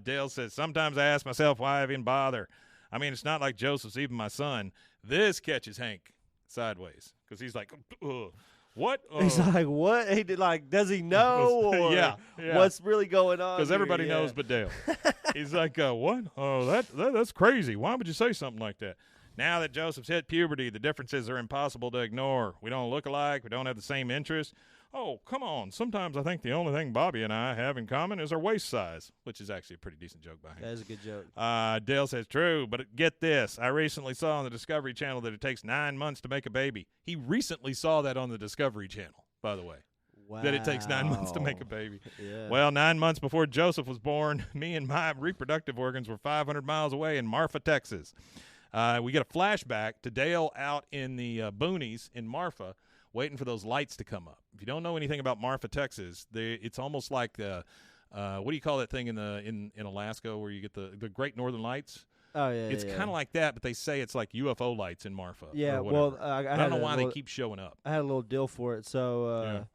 Dale says, sometimes I ask myself why I even bother. I mean, it's not like Joseph's even my son. This catches Hank sideways because he's like, what? He's like, what? He did, like, does he know? Or yeah. What's really going on? Because everybody knows but Dale. He's like, what? Oh, that's crazy. Why would you say something like that? Now that Joseph's hit puberty, the differences are impossible to ignore. We don't look alike. We don't have the same interests. Oh, come on. Sometimes I think the only thing Bobby and I have in common is our waist size, which is actually a pretty decent joke by him. That is a good joke. Dale says, true, but get this. I recently saw on the Discovery Channel that it takes 9 months to make a baby. He recently saw that on the Discovery Channel, by the way. Wow. That it takes 9 months to make a baby. Yeah. Well, 9 months before Joseph was born, me and my reproductive organs were 500 miles away in Marfa, Texas. We get a flashback to Dale out in the boonies in Marfa, waiting for those lights to come up. If you don't know anything about Marfa, Texas, it's almost like what do you call that thing in Alaska where you get the Great Northern Lights? Oh yeah, it's kind of like that, but they say it's like UFO lights in Marfa. Yeah, well, I don't know why they keep showing up. I had a little deal for it. So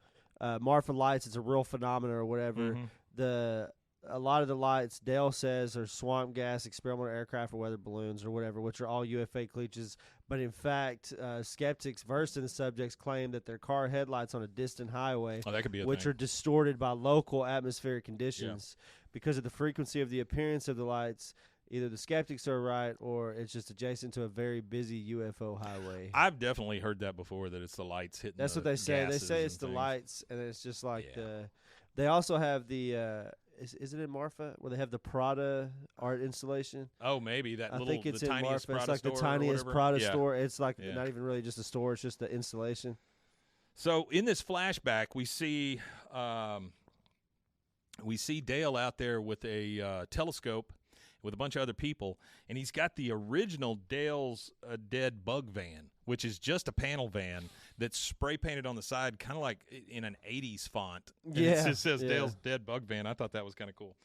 Marfa lights, it's a real phenomenon or whatever. Mm-hmm. A lot of the lights, Dale says, are swamp gas, experimental aircraft, or weather balloons, or whatever, which are all UFO glitches. But in fact, skeptics versed in the subjects claim that they're car headlights on a distant highway, that could be a which thing. are distorted by local atmospheric conditions. Because of the frequency of the appearance of the lights, either the skeptics are right or it's just adjacent to a very busy UFO highway. I've definitely heard that before, that it's the lights hitting. That's what they say. They say it's the lights, and it's just like they also have the is it in Marfa where they have the Prada art installation? Oh, maybe that. I little, think it's the in tiniest Marfa. Prada It's like the store tiniest or Prada yeah. store. It's like not even really just a store. It's just the installation. So in this flashback, we see Dale out there with a telescope with a bunch of other people, and he's got the original Dale's Dead Bug van, which is just a panel van that's spray painted on the side, kind of like in an 80s font. And it just says Dale's Dead Bug van. I thought that was kind of cool.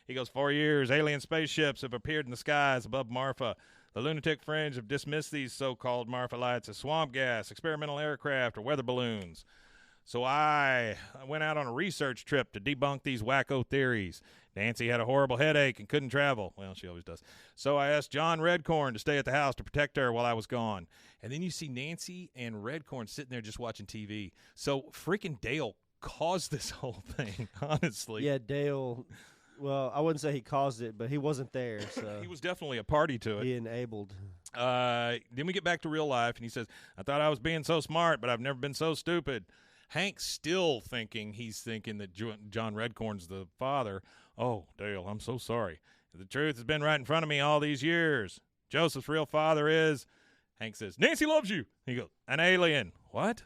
He goes, 4 years, alien spaceships have appeared in the skies above Marfa. The lunatic fringe have dismissed these so-called Marfa lights as swamp gas, experimental aircraft, or weather balloons. So I went out on a research trip to debunk these wacko theories. Nancy had a horrible headache and couldn't travel. Well, she always does. So I asked John Redcorn to stay at the house to protect her while I was gone. And then you see Nancy and Redcorn sitting there just watching TV. So freaking Dale caused this whole thing, honestly. Yeah, Dale. Well, I wouldn't say he caused it, but he wasn't there. So He was definitely a party to it. he enabled. Then we get back to real life, and he says, I thought I was being so smart, but I've never been so stupid. Hank's still thinking that John Redcorn's the father. Oh, Dale, I'm so sorry. The truth has been right in front of me all these years. Joseph's real father is, Hank says, Nancy loves you. He goes, an alien. What?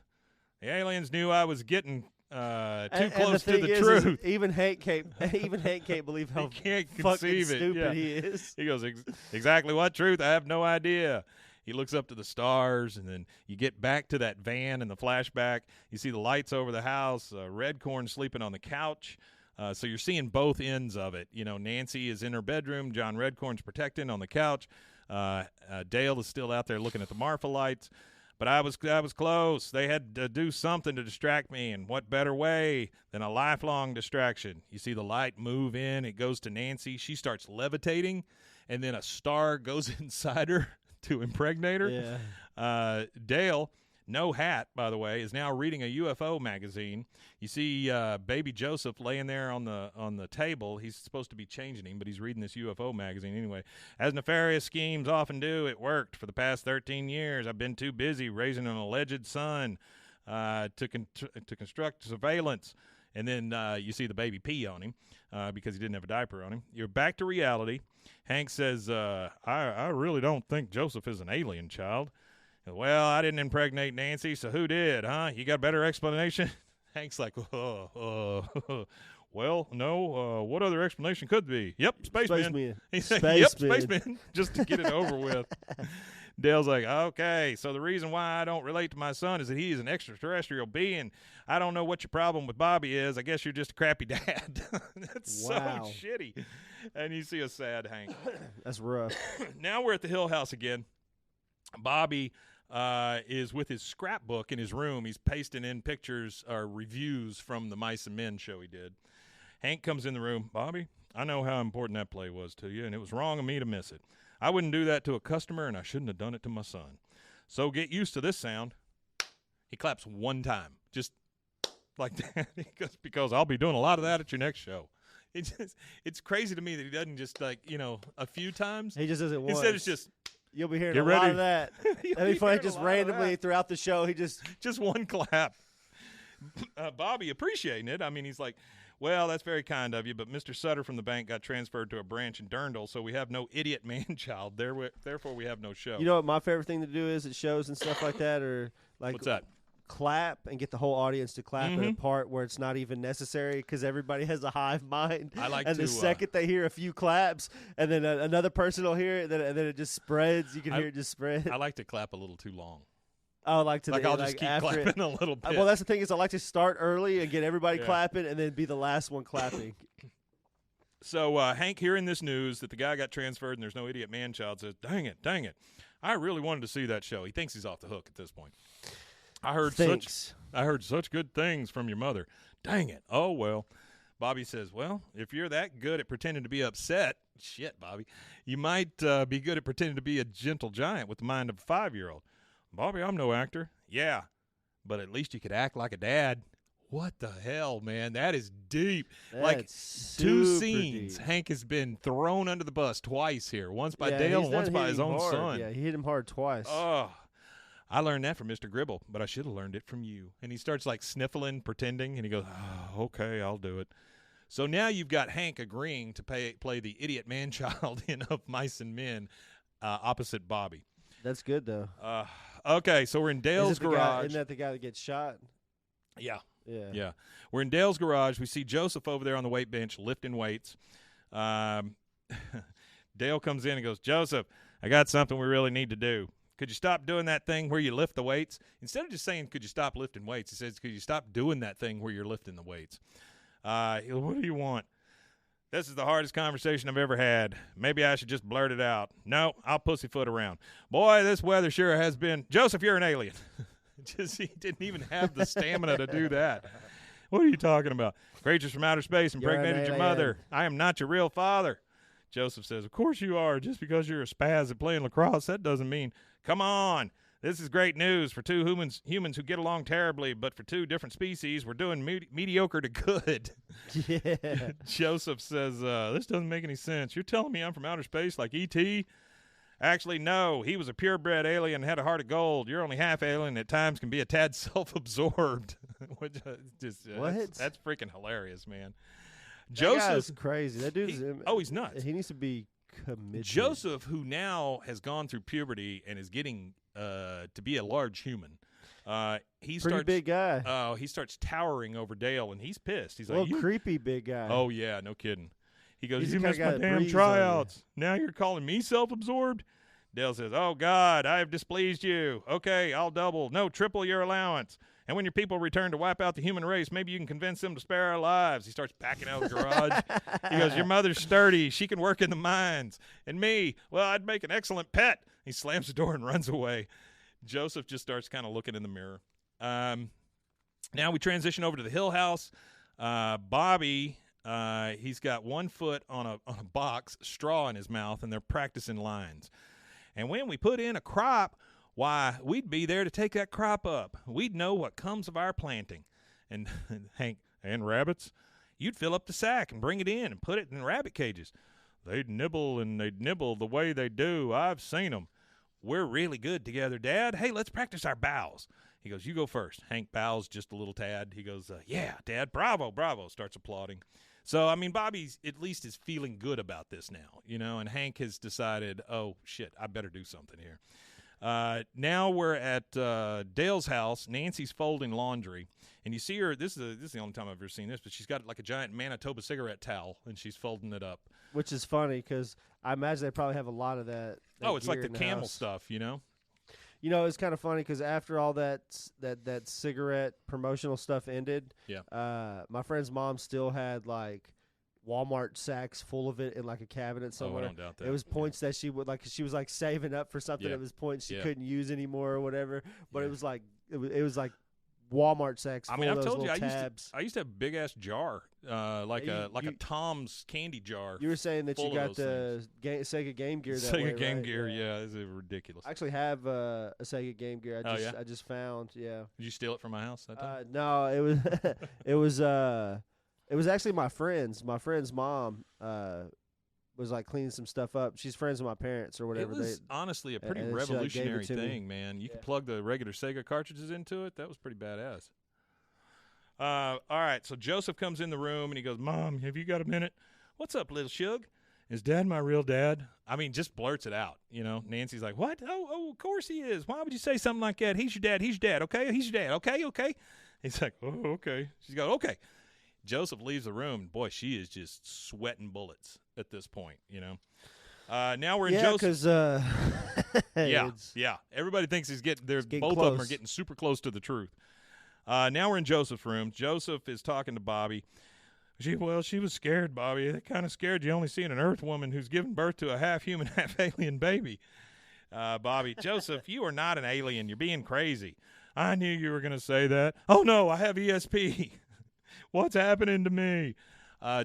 The aliens knew I was getting too close to the truth. Even Hank can't believe how He can't fucking conceive it. stupid Yeah. he is. He goes, exactly what truth? I have no idea. He looks up to the stars, and then you get back to that van in the flashback. You see the lights over the house, Redcorn sleeping on the couch. So you're seeing both ends of it. You know, Nancy is in her bedroom. John Redcorn's protecting on the couch. Dale is still out there looking at the Marfa lights. But I was close. They had to do something to distract me, and what better way than a lifelong distraction? You see the light move in. It goes to Nancy. She starts levitating, and then a star goes inside her to impregnate her. Yeah. Dale, no hat, by the way, is now reading a UFO magazine. You see baby Joseph laying there on the table. He's supposed to be changing him, but he's reading this UFO magazine anyway. As nefarious schemes often do, it worked. For the past 13 years, I've been too busy raising an alleged son to construct surveillance. And then you see the baby pee on him because he didn't have a diaper on him. You're back to reality. Hank says, I really don't think Joseph is an alien child. Well, I didn't impregnate Nancy, so who did, huh? You got a better explanation? Hank's like, well, no. What other explanation could be? Yep, spaceman. He said, yep, spaceman, just to get it over with. Dale's like, okay, so the reason why I don't relate to my son is that he is an extraterrestrial being. I don't know what your problem with Bobby is. I guess you're just a crappy dad. That's so shitty. And you see a sad Hank. That's rough. Now we're at the Hill House again. Bobby is with his scrapbook in his room. He's pasting in pictures or reviews from the Mice and Men show he did. Hank comes in the room. Bobby, I know how important that play was to you, and it was wrong of me to miss it. I wouldn't do that to a customer, and I shouldn't have done it to my son. So get used to this sound. He claps one time, just like that, because I'll be doing a lot of that at your next show. It's crazy to me that he doesn't just, like, you know, a few times. He just does it once. Instead, it's just, you'll be hearing get a ready. lot of that. That'd be funny, just randomly throughout the show. He just one clap. Bobby appreciating it. I mean, he's like, well, that's very kind of you, but Mr. Sutter from the bank got transferred to a branch in Durndal, so we have no idiot man-child. Therefore, we have no show. You know what my favorite thing to do is at shows and stuff like that, or like What's that? Clap and get the whole audience to clap at a part where it's not even necessary because everybody has a hive mind. I like and to, the second they hear a few claps, and then another person will hear it, and then it just spreads. You can hear it just spread. I like to clap a little too long. I like to I'll just keep clapping a little bit. Well, that's the thing is I like to start early and get everybody clapping, and then be the last one clapping. So Hank, hearing this news that the guy got transferred and there's no idiot man-child, says, dang it. I really wanted to see that show. He thinks he's off the hook at this point. I heard such good things from your mother. Dang it. Oh, well. Bobby says, well, if you're that good at pretending to be upset, shit, Bobby, you might be good at pretending to be a gentle giant with the mind of a 5-year-old. Bobby, I'm no actor. Yeah, but at least you could act like a dad. What the hell, man? That is deep. That's like 2 scenes. deep. Hank has been thrown under the bus twice here. Once by Dale and once by his own son. Yeah, he hit him hard twice. Oh, I learned that from Mr. Gribble, but I should have learned it from you. And he starts like sniffling, pretending, and he goes, oh, okay, I'll do it. So now you've got Hank agreeing to play the idiot man-child in Of Mice and Men opposite Bobby. That's good, though. Okay, so we're in Dale's garage. Isn't that the guy that gets shot? Yeah. Yeah. We're in Dale's garage. We see Joseph over there on the weight bench lifting weights. Dale comes in and goes, Joseph, I got something we really need to do. Could you stop doing that thing where you lift the weights? Instead of just saying, could you stop lifting weights, he says, could you stop doing that thing where you're lifting the weights? What do you want? This is the hardest conversation I've ever had. Maybe I should just blurt it out. No, I'll pussyfoot around. Boy, this weather sure has been. Joseph, you're an alien. He didn't even have the stamina to do that. What are you talking about? Creatures from outer space impregnated your mother. I am not your real father. Joseph says, of course you are. Just because you're a spaz at playing lacrosse, that doesn't mean. Come on. This is great news for two humans who get along terribly, but for two different species, we're doing mediocre to good. Yeah. Joseph says, this doesn't make any sense. You're telling me I'm from outer space like E.T.? Actually, no. He was a purebred alien and had a heart of gold. You're only half alien and at times can be a tad self-absorbed. Which what? That's freaking hilarious, man. Joseph's crazy. That dude's he's nuts. He needs to be committed. Joseph, who now has gone through puberty and is getting to be a large human, he pretty big guy. Oh, he starts towering over Dale, and he's pissed. He's like, creepy big guy. Oh yeah, no kidding. He goes, you missed my damn tryouts. Now you're calling me self-absorbed? Dale says, oh, God, I have displeased you. Okay, I'll double, no, triple your allowance. And when your people return to wipe out the human race, maybe you can convince them to spare our lives. He starts backing out of the garage. He goes, your mother's sturdy. She can work in the mines. And me, well, I'd make an excellent pet. He slams the door and runs away. Joseph just starts kind of looking in the mirror. Now we transition over to the Hill House. Bobby, he's got 1 foot on a box, straw in his mouth, and they're practicing lines. And when we put in a crop, why, we'd be there to take that crop up. We'd know what comes of our planting. And Hank, and rabbits? You'd fill up the sack and bring it in and put it in rabbit cages. They'd nibble and they'd nibble the way they do. I've seen them. We're really good together, Dad. Hey, let's practice our bows. He goes, you go first. Hank bows just a little tad. He goes, yeah, Dad, bravo, bravo, starts applauding. So, I mean, Bobby's at least is feeling good about this now, you know, and Hank has decided, oh, shit, I better do something here. Now we're at Dale's house. Nancy's folding laundry, and you see her. This is the only time I've ever seen this, but she's got like a giant Manitoba cigarette towel, and she's folding it up. Which is funny because I imagine they probably have a lot of that. It's like the camel stuff, you know. You know, it's kind of funny because after all that cigarette promotional stuff ended, my friend's mom still had like Walmart sacks full of it in like a cabinet somewhere. Oh, I don't doubt that. It was points that she would she was like saving up for something. It was points she couldn't use anymore or whatever. But it was like it was like Walmart sacks. I mean, I've told you tabs. I used to have a big ass jar, like a Tom's candy jar. You were saying that you got the Sega Game Gear. That Sega Game Gear, yeah, it's ridiculous. I actually have a Sega Game Gear. I just found, Did you steal it from my house that time? No, it was it was actually my friend's. My friend's mom was like cleaning some stuff up. She's friends with my parents or whatever. It was honestly a pretty revolutionary thing, man. You could plug the regular Sega cartridges into it. That was pretty badass. All right, so Joseph comes in the room and he goes, Mom, have you got a minute? What's up, little Shug? Is Dad my real dad? I mean, just blurts it out, you know. Nancy's like, what? Oh, of course he is. Why would you say something like that? He's your dad. He's your dad, okay? He's your dad, okay? He's like, oh, okay. She's got, okay. Joseph leaves the room. Boy, she is just sweating bullets at this point, you know. Now we're in Joseph. Yeah. Everybody thinks he's getting there. Both close. Of them are getting super close to the truth. Now we're in Joseph's room. Joseph is talking to Bobby. She was scared, Bobby. That kind of scared you only seeing an Earth woman who's given birth to a half-human, half-alien baby. Bobby, Joseph, you are not an alien. You're being crazy. I knew you were going to say that. Oh, no, I have ESP. What's happening to me?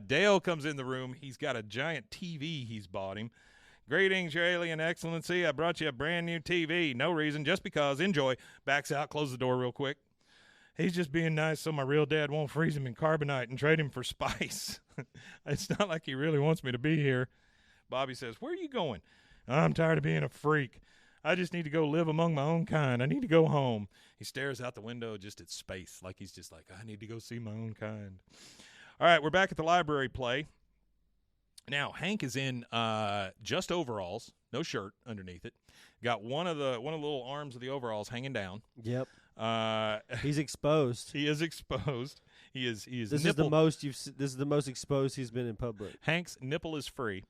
Dale comes in the room. He's got a giant TV he's bought him. Greetings, your alien excellency. I brought you a brand new TV. No reason, just because. Enjoy. Backs out, close the door real quick. He's just being nice so my real dad won't freeze him in carbonite and trade him for spice. It's not like he really wants me to be here. Bobby says, where are you going? I'm tired of being a freak. I just need to go live among my own kind. I need to go home. He stares out the window just at space, like he's just like, I need to go see my own kind. All right, we're back at the library play. Now, Hank is in just overalls, no shirt underneath it. Got one of the little arms of the overalls hanging down. Yep. He's exposed. He is exposed. He is. This is the most exposed he's been in public. Hank's nipple is free.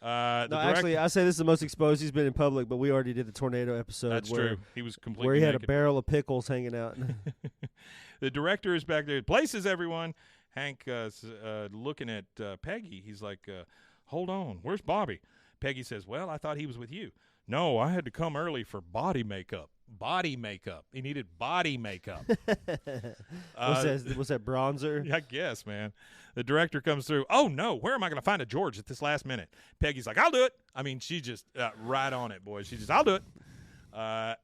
Actually, I say this is the most exposed he's been in public, but we already did the tornado episode. That's true. He was completely where he had naked. a barrel of pickles hanging out. The director is back there. Places, everyone. Hank looking at Peggy. He's like, hold on. Where's Bobby? Peggy says, well, I thought he was with you. No, I had to come early for body makeup. body makeup. He needed body makeup. Was that bronzer? I guess, man. The director comes through. Oh, no. Where am I going to find a George at this last minute? Peggy's like, I'll do it. I mean, she just right on it, boy. She just, I'll do it.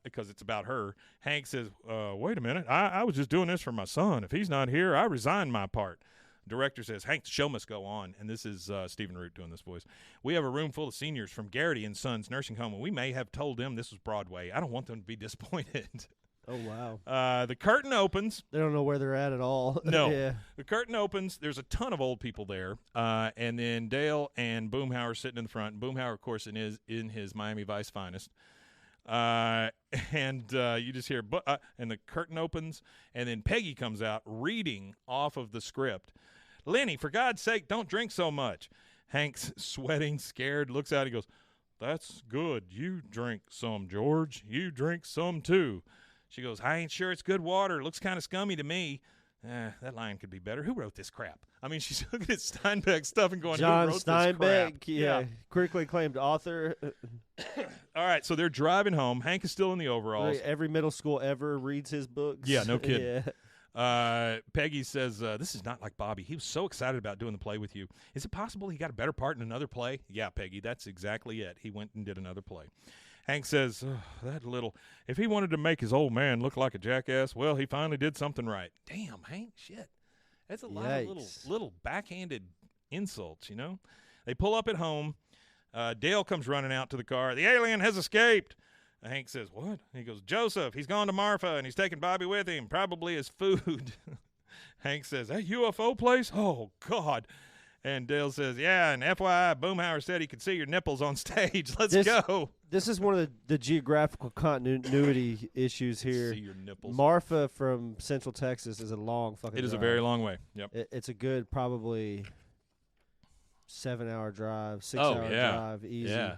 Because it's about her. Hank says, wait a minute. I was just doing this for my son. If he's not here, I resign my part. Director says, Hank, the show must go on. And this is Stephen Root doing this voice. We have a room full of seniors from Garrity and Sons Nursing Home, and we may have told them this was Broadway. I don't want them to be disappointed. Oh, wow. The curtain opens. They don't know where they're at all. No. Yeah. The curtain opens. There's a ton of old people there. And then Dale and Boomhauer sitting in the front. Boomhauer, of course, in his Miami Vice finest. And you just hear, and the curtain opens, and then Peggy comes out reading off of the script. Lenny, for God's sake, don't drink so much. Hank's sweating, scared, looks out. He goes, that's good. You drink some, George. You drink some, too. She goes, I ain't sure it's good water. It looks kind of scummy to me. That line could be better. Who wrote this crap? I mean, she's looking at Steinbeck stuff and going, John who wrote Steinbeck, this crap? yeah. Critically acclaimed author. All right, so they're driving home. Hank is still in the overalls. Every middle school ever reads his books. Yeah, no kidding. Yeah. Peggy says, this is not like Bobby. He was so excited about doing the play with you. Is it possible he got a better part in another play? Yeah, Peggy, that's exactly it. He went and did another play. Hank says, if he wanted to make his old man look like a jackass, well, he finally did something right. Damn, Hank, shit. That's a lot of little backhanded insults, you know? They pull up at home. Dale comes running out to the car. The alien has escaped. Hank says, what? He goes, Joseph, he's gone to Marfa, and he's taking Bobby with him, probably his food. Hank says, that UFO place? Oh, God. And Dale says, yeah, and FYI, Boomhauer said he could see your nipples on stage. Let's go. This is one of the geographical continuity issues here. See your nipples. Marfa from Central Texas is a long fucking drive. It is a very long way. Yep. It's a good probably 7-hour drive, 6-hour drive, easy. Yeah.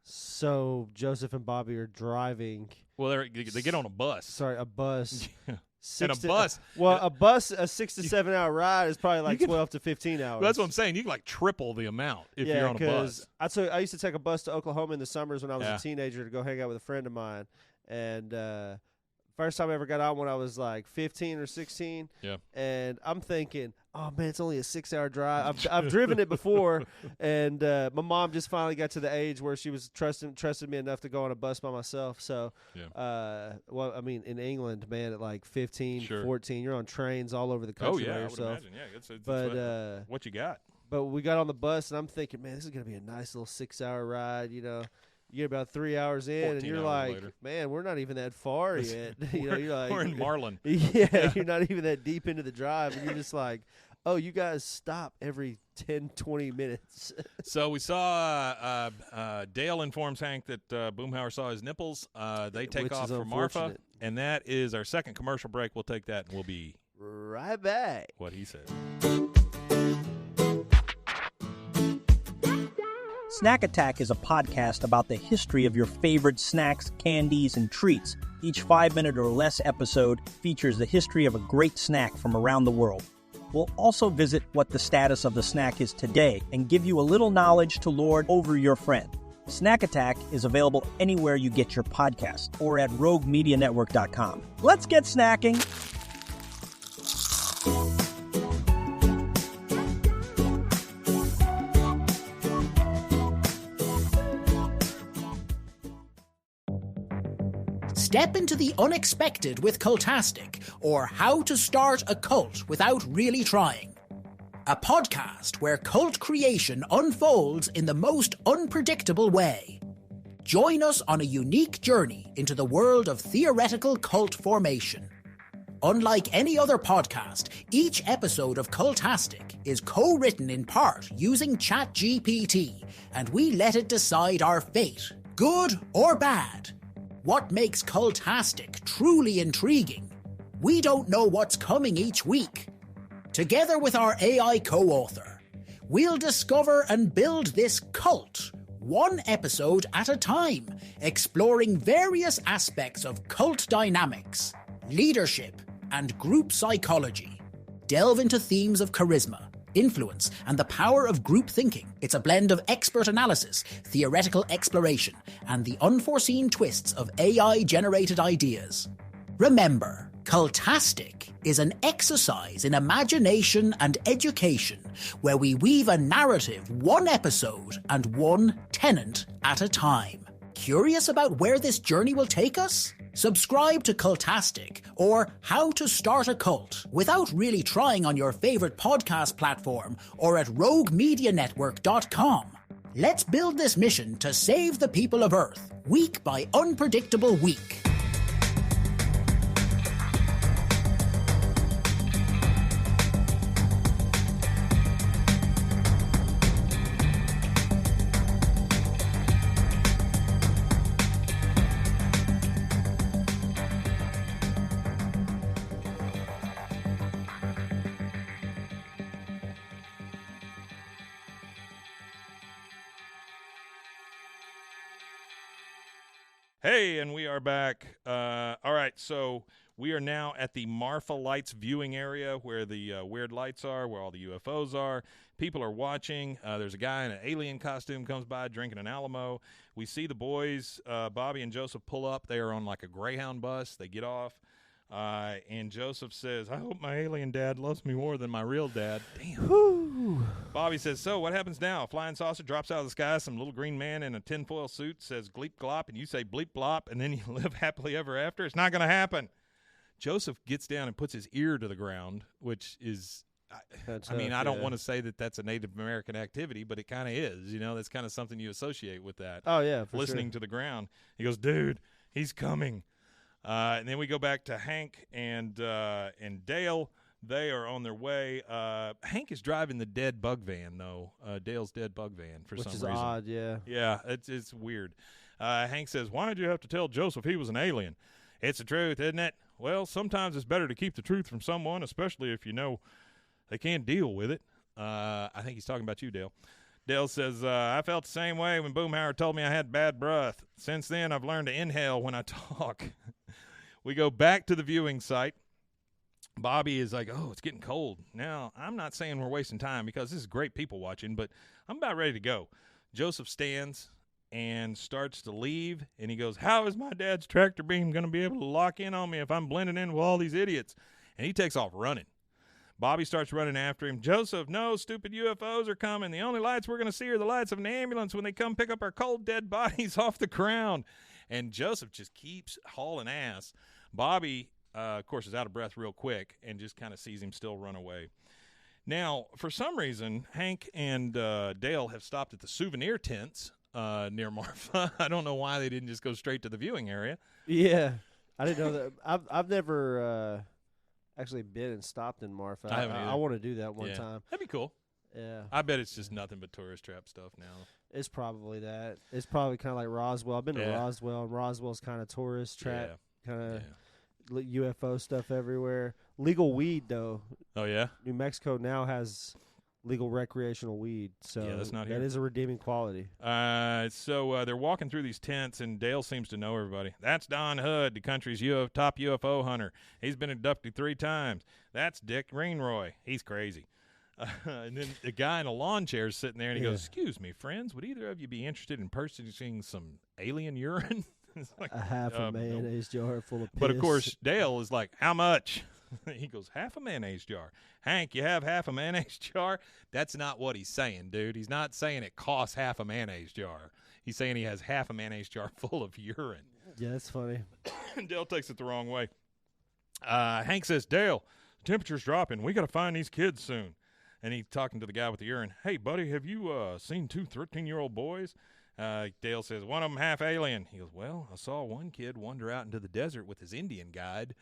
So Joseph and Bobby are driving. Well, they get on a bus. Sorry, a bus. And a bus. Well, a bus, a 6 to 7 hour ride is probably like 12 to 15 hours. Well, that's what I'm saying. You can like triple the amount if you're on a bus. I used to take a bus to Oklahoma in the summers when I was a teenager to go hang out with a friend of mine. And first time I ever got on when I was like 15 or 16. Yeah. And I'm thinking, oh, man, it's only a 6-hour drive. I've driven it before. And my mom just finally got to the age where she was trusted me enough to go on a bus by myself. So, well, I mean, in England, man, at like 15, 14, you're on trains all over the country by yourself. I would imagine. Yeah, it's what you got. But we got on the bus, and I'm thinking, man, this is going to be a nice little 6-hour ride, you know. You get about 3 hours in, and you're like, later. Man, we're not even that far yet. You're like, we're in Marlin. Yeah, you're not even that deep into the drive, and you're just like, oh, you guys stop every 10, 20 minutes. So we saw Dale informs Hank that Boomhauer saw his nipples. They take off for Marfa, and that is our second commercial break. We'll take that, and we'll be right back. What he said. Snack Attack is a podcast about the history of your favorite snacks, candies, and treats. Each 5-minute or less episode features the history of a great snack from around the world. We'll also visit what the status of the snack is today and give you a little knowledge to lord over your friend. Snack Attack is available anywhere you get your podcast or at roguemedianetwork.com. Let's get snacking! Step into the unexpected with Cultastic, or How to Start a Cult Without Really Trying. A podcast where cult creation unfolds in the most unpredictable way. Join us on a unique journey into the world of theoretical cult formation. Unlike any other podcast, each episode of Cultastic is co-written in part using ChatGPT, and we let it decide our fate, good or bad. What makes Cultastic truly intriguing? We don't know what's coming each week. Together with our AI co-author, we'll discover and build this cult, one episode at a time, exploring various aspects of cult dynamics, leadership, and group psychology. Delve into themes of charisma, influence, and the power of group thinking. It's a blend of expert analysis, theoretical exploration, and the unforeseen twists of AI-generated ideas. Remember, Cultastic is an exercise in imagination and education where we weave a narrative one episode and one tenant at a time. Curious about where this journey will take us? Subscribe to Cultastic or How to Start a Cult without really trying on your favorite podcast platform or at roguemedianetwork.com. Let's build this mission to save the people of Earth, week by unpredictable week. Hey, and we are back. All right, so we are now at the Marfa Lights viewing area where the weird lights are, where all the UFOs are. People are watching. There's a guy in an alien costume comes by drinking an Alamo. We see the boys, Bobby and Joseph, pull up. They are on like a Greyhound bus. They get off. And Joseph says, I hope my alien dad loves me more than my real dad. Damn. Whew. Bobby says, so what happens now? A flying saucer drops out of the sky. Some little green man in a tinfoil suit says gleep glop, and you say bleep blop, and then you live happily ever after. It's not going to happen. Joseph gets down and puts his ear to the ground, which is, I don't want to say that that's a Native American activity, but it kind of is. You know, that's kind of something you associate with that. Oh, yeah, for listening to the ground. He goes, dude, he's coming. And then we go back to Hank and Dale. They are on their way. Hank is driving the dead bug van, though. Dale's dead bug van for some reason. Which is odd, yeah. Yeah, it's weird. Hank says, why did you have to tell Joseph he was an alien? It's the truth, isn't it? Well, sometimes it's better to keep the truth from someone, especially if you know they can't deal with it. I think he's talking about you, Dale. Dale says, I felt the same way when Boomhauer told me I had bad breath. Since then, I've learned to inhale when I talk. We go back to the viewing site. Bobby is like, oh, it's getting cold. Now, I'm not saying we're wasting time because this is great people watching, but I'm about ready to go. Joseph stands and starts to leave, and he goes, how is my dad's tractor beam going to be able to lock in on me if I'm blending in with all these idiots? And he takes off running. Bobby starts running after him. Joseph, no, stupid UFOs are coming. The only lights we're going to see are the lights of an ambulance when they come pick up our cold, dead bodies off the ground. And Joseph just keeps hauling ass. Bobby, of course, is out of breath real quick and just kind of sees him still run away. Now, for some reason, Hank and Dale have stopped at the souvenir tents near Marfa. I don't know why they didn't just go straight to the viewing area. Yeah, I didn't know that. I've never actually been and stopped in Marfa. I haven't either. I want to do that one time. That'd be cool. Yeah. I bet it's just nothing but tourist trap stuff now. It's probably that. It's probably kind of like Roswell. I've been to Roswell, and Roswell's kind of tourist trap, kind of UFO stuff everywhere. Legal weed, though. Oh, yeah? New Mexico now has legal recreational weed, so that's not here. That is a redeeming quality. So they're walking through these tents, and Dale seems to know everybody. That's Don Hood, the country's top UFO hunter. He's been abducted 3 times. That's Dick Greenroy. He's crazy. And then the guy in a lawn chair is sitting there, and he goes, excuse me, friends, would either of you be interested in purchasing some alien urine? It's like, a half a mayonnaise jar full of piss. But, of course, Dale is like, how much? He goes, half a mayonnaise jar. Hank, you have half a mayonnaise jar? That's not what he's saying, dude. He's not saying it costs half a mayonnaise jar. He's saying he has half a mayonnaise jar full of urine. Yeah, that's funny. Dale takes it the wrong way. Hank says, Dale, the temperature's dropping. We got to find these kids soon. And he's talking to the guy with the urine. Hey, buddy, have you seen 2 13-year-old boys? Dale says, one of them half alien. He goes, well, I saw one kid wander out into the desert with his Indian guide.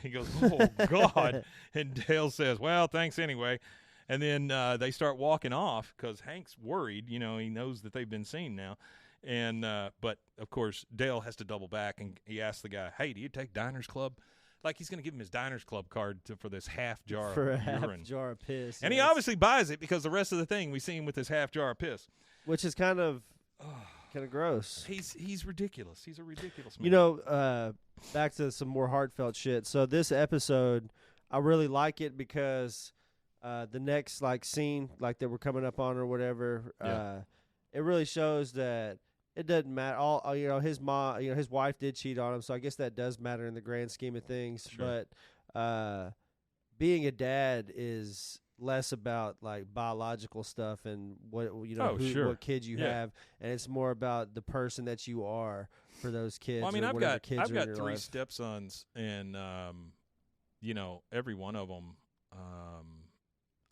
He goes, oh, God. And Dale says, well, thanks anyway. And then they start walking off because Hank's worried. You know, he knows that they've been seen now. And but, of course, Dale has to double back, and he asks the guy, hey, do you take Diners Club? Like he's going to give him his Diners Club card for this half jar for of a urine. half jar of piss. And he obviously buys it because the rest of the thing we see him with his half jar of piss. Which is kind of gross. He's ridiculous. He's a ridiculous man. You know, back to some more heartfelt shit. So this episode, I really like it because the next like scene like that we're coming up on or whatever, it really shows that it doesn't matter. All his mom, his wife did cheat on him, so I guess that does matter in the grand scheme of things. Sure. But being a dad is less about like biological stuff and what what kids you have, and it's more about the person that you are for those kids. Well, I mean, I've got 3 life. stepsons, and every one of them,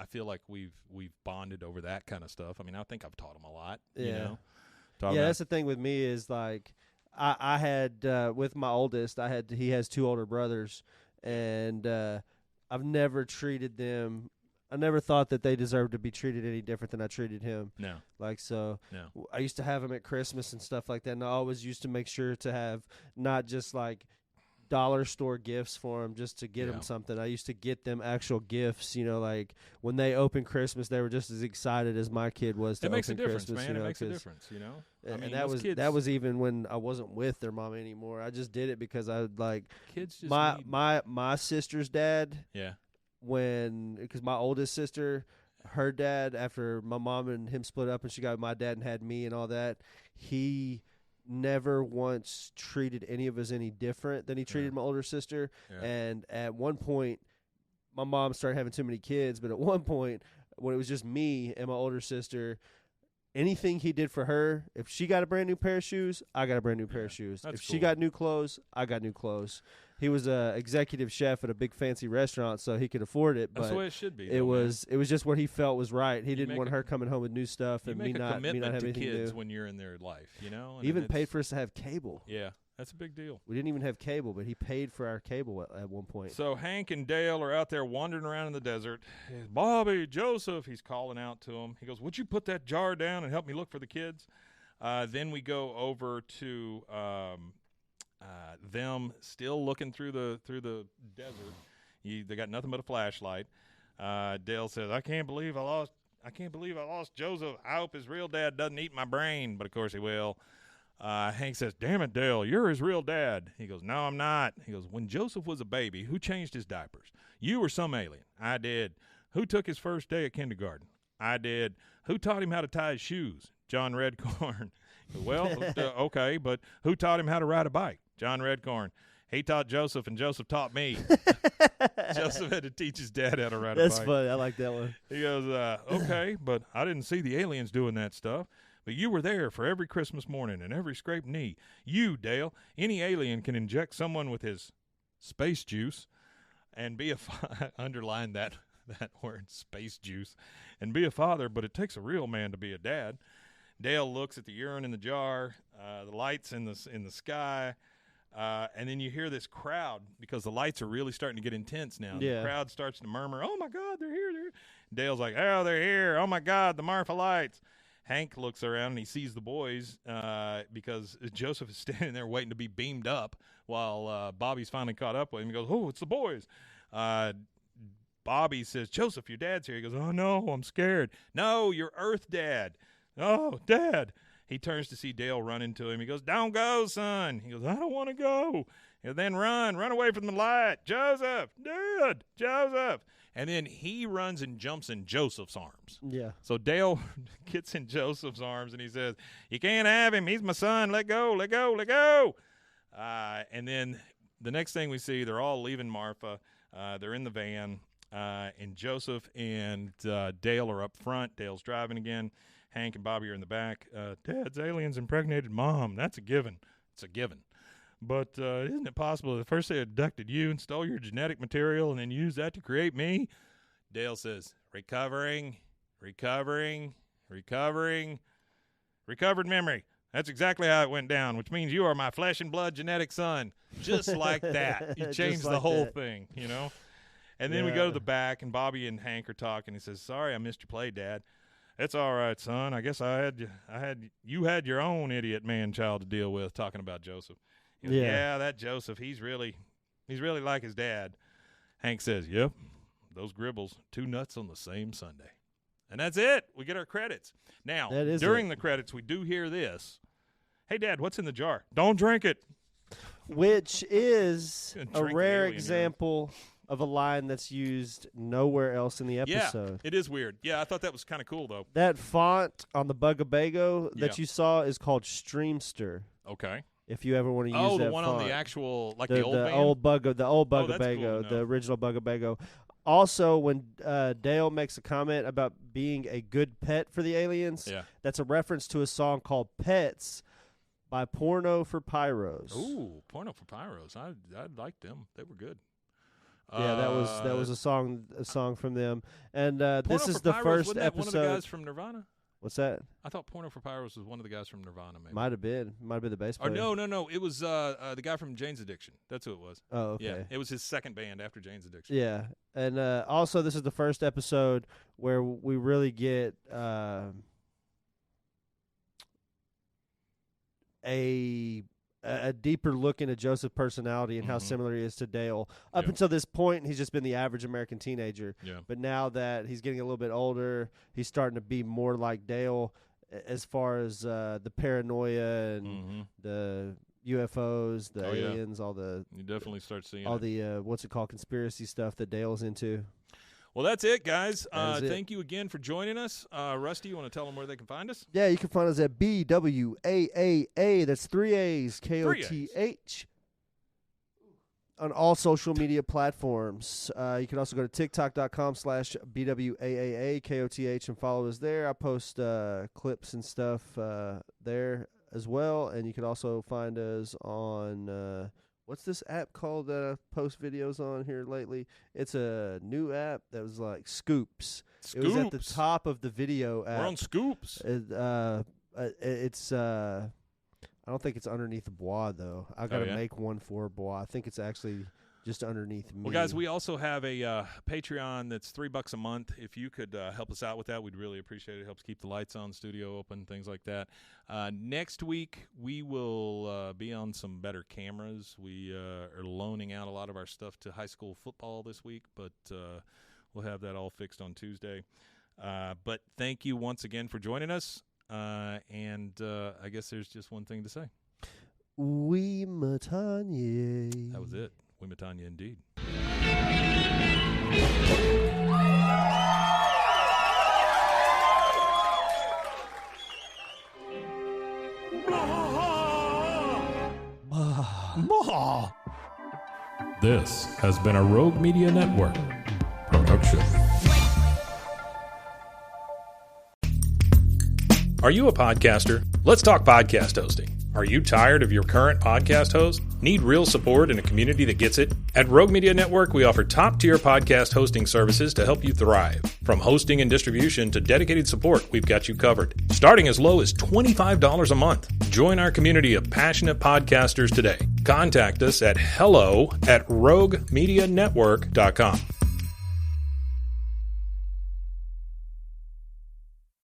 I feel like we've bonded over that kind of stuff. I mean, I think I've taught them a lot. That's the thing with me is like I had with my oldest, he has 2 older brothers, and I've never treated them. I never thought that they deserved to be treated any different than I treated him. No. I used to have him at Christmas and stuff like that, and I always used to make sure to have not just like dollar store gifts for them just to get them something. I used to get them actual gifts, like when they opened Christmas, they were just as excited as my kid was to open Christmas. It makes a difference, man. It makes a difference, And that was even when I wasn't with their mom anymore. I just did it because I would like kids just my sister's dad. Yeah. Because my oldest sister, her dad, after my mom and him split up and she got my dad and had me and all that, he never once treated any of us any different than he treated my older sister. Yeah. And at one point, my mom started having too many kids, but at one point, when it was just me and my older sister, anything he did for her, if she got a brand new pair of shoes, I got a brand new pair of shoes. If she got new clothes, I got new clothes. He was a executive chef at a big fancy restaurant, so he could afford it. But that's the way it should be. It was just what he felt was right. He didn't want her coming home with new stuff and me not having anything new. Kids when you're in their life, He even paid for us to have cable. Yeah, that's a big deal. We didn't even have cable, but he paid for our cable at one point. So Hank and Dale are out there wandering around in the desert. Bobby, Joseph, he's calling out to him. He goes, "Would you put that jar down and help me look for the kids?" Then we go over to them still looking through the desert. They got nothing but a flashlight. Dale says, I can't believe I lost Joseph. I hope his real dad doesn't eat my brain, but of course he will. Hank says, damn it, Dale, you're his real dad. He goes, no, I'm not. He goes, when Joseph was a baby, who changed his diapers? You or some alien? I did. Who took his first day at kindergarten? I did. Who taught him how to tie his shoes? John Redcorn. Well, okay, but who taught him how to ride a bike? John Redcorn. He taught Joseph, and Joseph taught me. Joseph had to teach his dad how to ride a bike. That's funny. I like that one. He goes, okay, but I didn't see the aliens doing that stuff. But you were there for every Christmas morning and every scraped knee. You, Dale, any alien can inject someone with his space juice and be underline that word, space juice, and be a father, but it takes a real man to be a dad. Dale looks at the urine in the jar, the lights in the sky, and then you hear this crowd because the lights are really starting to get intense now. Yeah. The crowd starts to murmur, oh, my God, they're here. Dale's like, oh, they're here. Oh, my God, the Marfa lights. Hank looks around and he sees the boys because Joseph is standing there waiting to be beamed up while Bobby's finally caught up with him. He goes, oh, it's the boys. Bobby says, Joseph, your dad's here. He goes, oh, no, I'm scared. No, your Earth dad. Oh, Dad. He turns to see Dale run into him. He goes, don't go, son. He goes, I don't want to go. And then run away from the light. Joseph, Dad, Joseph. And then he runs and jumps in Joseph's arms. Yeah. So Dale gets in Joseph's arms and he says, you can't have him. He's my son. Let go, let go, let go. And then the next thing we see, they're all leaving Marfa. They're in the van. And Joseph and Dale are up front. Dale's driving again. Hank and Bobby are in the back. Dad's aliens impregnated Mom. That's a given. It's a given. But isn't it possible that first they abducted you and stole your genetic material and then used that to create me? Dale says, recovered memory. That's exactly how it went down, which means you are my flesh and blood genetic son. Just like that. You changed the whole thing, And then we go to the back, and Bobby and Hank are talking. He says, sorry, I missed your play, Dad. It's all right, son. I guess you had your own idiot man-child to deal with, talking about Joseph. He goes, yeah, that Joseph, he's really like his dad. Hank says, yep, those Gribbles, 2 nuts on the same Sunday. And that's it. We get our credits. Now, during the credits, we do hear this. Hey, Dad, what's in the jar? Don't drink it. Which is a rare example of a line that's used nowhere else in the episode. Yeah, it is weird. Yeah, I thought that was kind of cool, though. That font on the Bugabago that you saw is called Streamster. Okay. If you ever want to use that the one font. on the actual, like the old band? The old Bugabago, cool the original Bugabago. Also, when Dale makes a comment about being a good pet for the aliens, that's a reference to a song called Pets by Porno for Pyros. Ooh, Porno for Pyros. I liked them. They were good. Yeah, that was a song from them. And this is the Pyros, first wasn't that episode. One of the guys from Nirvana? What's that? I thought Porno for Pyros was one of the guys from Nirvana. Maybe might have been the bass player. Or no. It was the guy from Jane's Addiction. That's who it was. Oh, okay. Yeah, it was his second band after Jane's Addiction. Yeah, and also this is the first episode where we really get a deeper look into Joseph's personality and how similar he is to Dale. Up until this point, he's just been the average American teenager. Yeah. But now that he's getting a little bit older, he's starting to be more like Dale as far as the paranoia and the UFOs, the aliens, all the... You definitely start seeing all the, conspiracy stuff that Dale's into. Well, that's it, guys. Thank you again for joining us. Rusty, you want to tell them where they can find us? Yeah, you can find us at BWAAA. That's 3 A's, KOTH. On all social media platforms. You can also go to TikTok.com/BWAAA, KOTH, and follow us there. I post clips and stuff there as well. And you can also find us on... what's this app called that I post videos on here lately? It's a new app that was like Scoops. It was at the top of the video app. We're on Scoops. It's I don't think it's underneath Bois, though. I got to make one for Bois. I think it's actually just underneath me. Well, guys, we also have a Patreon that's $3 a month. If you could help us out with that, we'd really appreciate it. It helps keep the lights on, studio open, things like that. Next week, we will be on some better cameras. We are loaning out a lot of our stuff to high school football this week, but we'll have that all fixed on Tuesday. But thank you once again for joining us. And I guess there's just one thing to say. We Matanye. That was it. We Matanye indeed. This has been a Rogue Media Network production. Are you a podcaster? Let's talk podcast hosting. Are you tired of your current podcast host? Need real support in a community that gets it? At Rogue Media Network, we offer top-tier podcast hosting services to help you thrive. From hosting and distribution to dedicated support, we've got you covered. Starting as low as $25 a month. Join our community of passionate podcasters today. Contact us at hello@roguemedianetwork.com.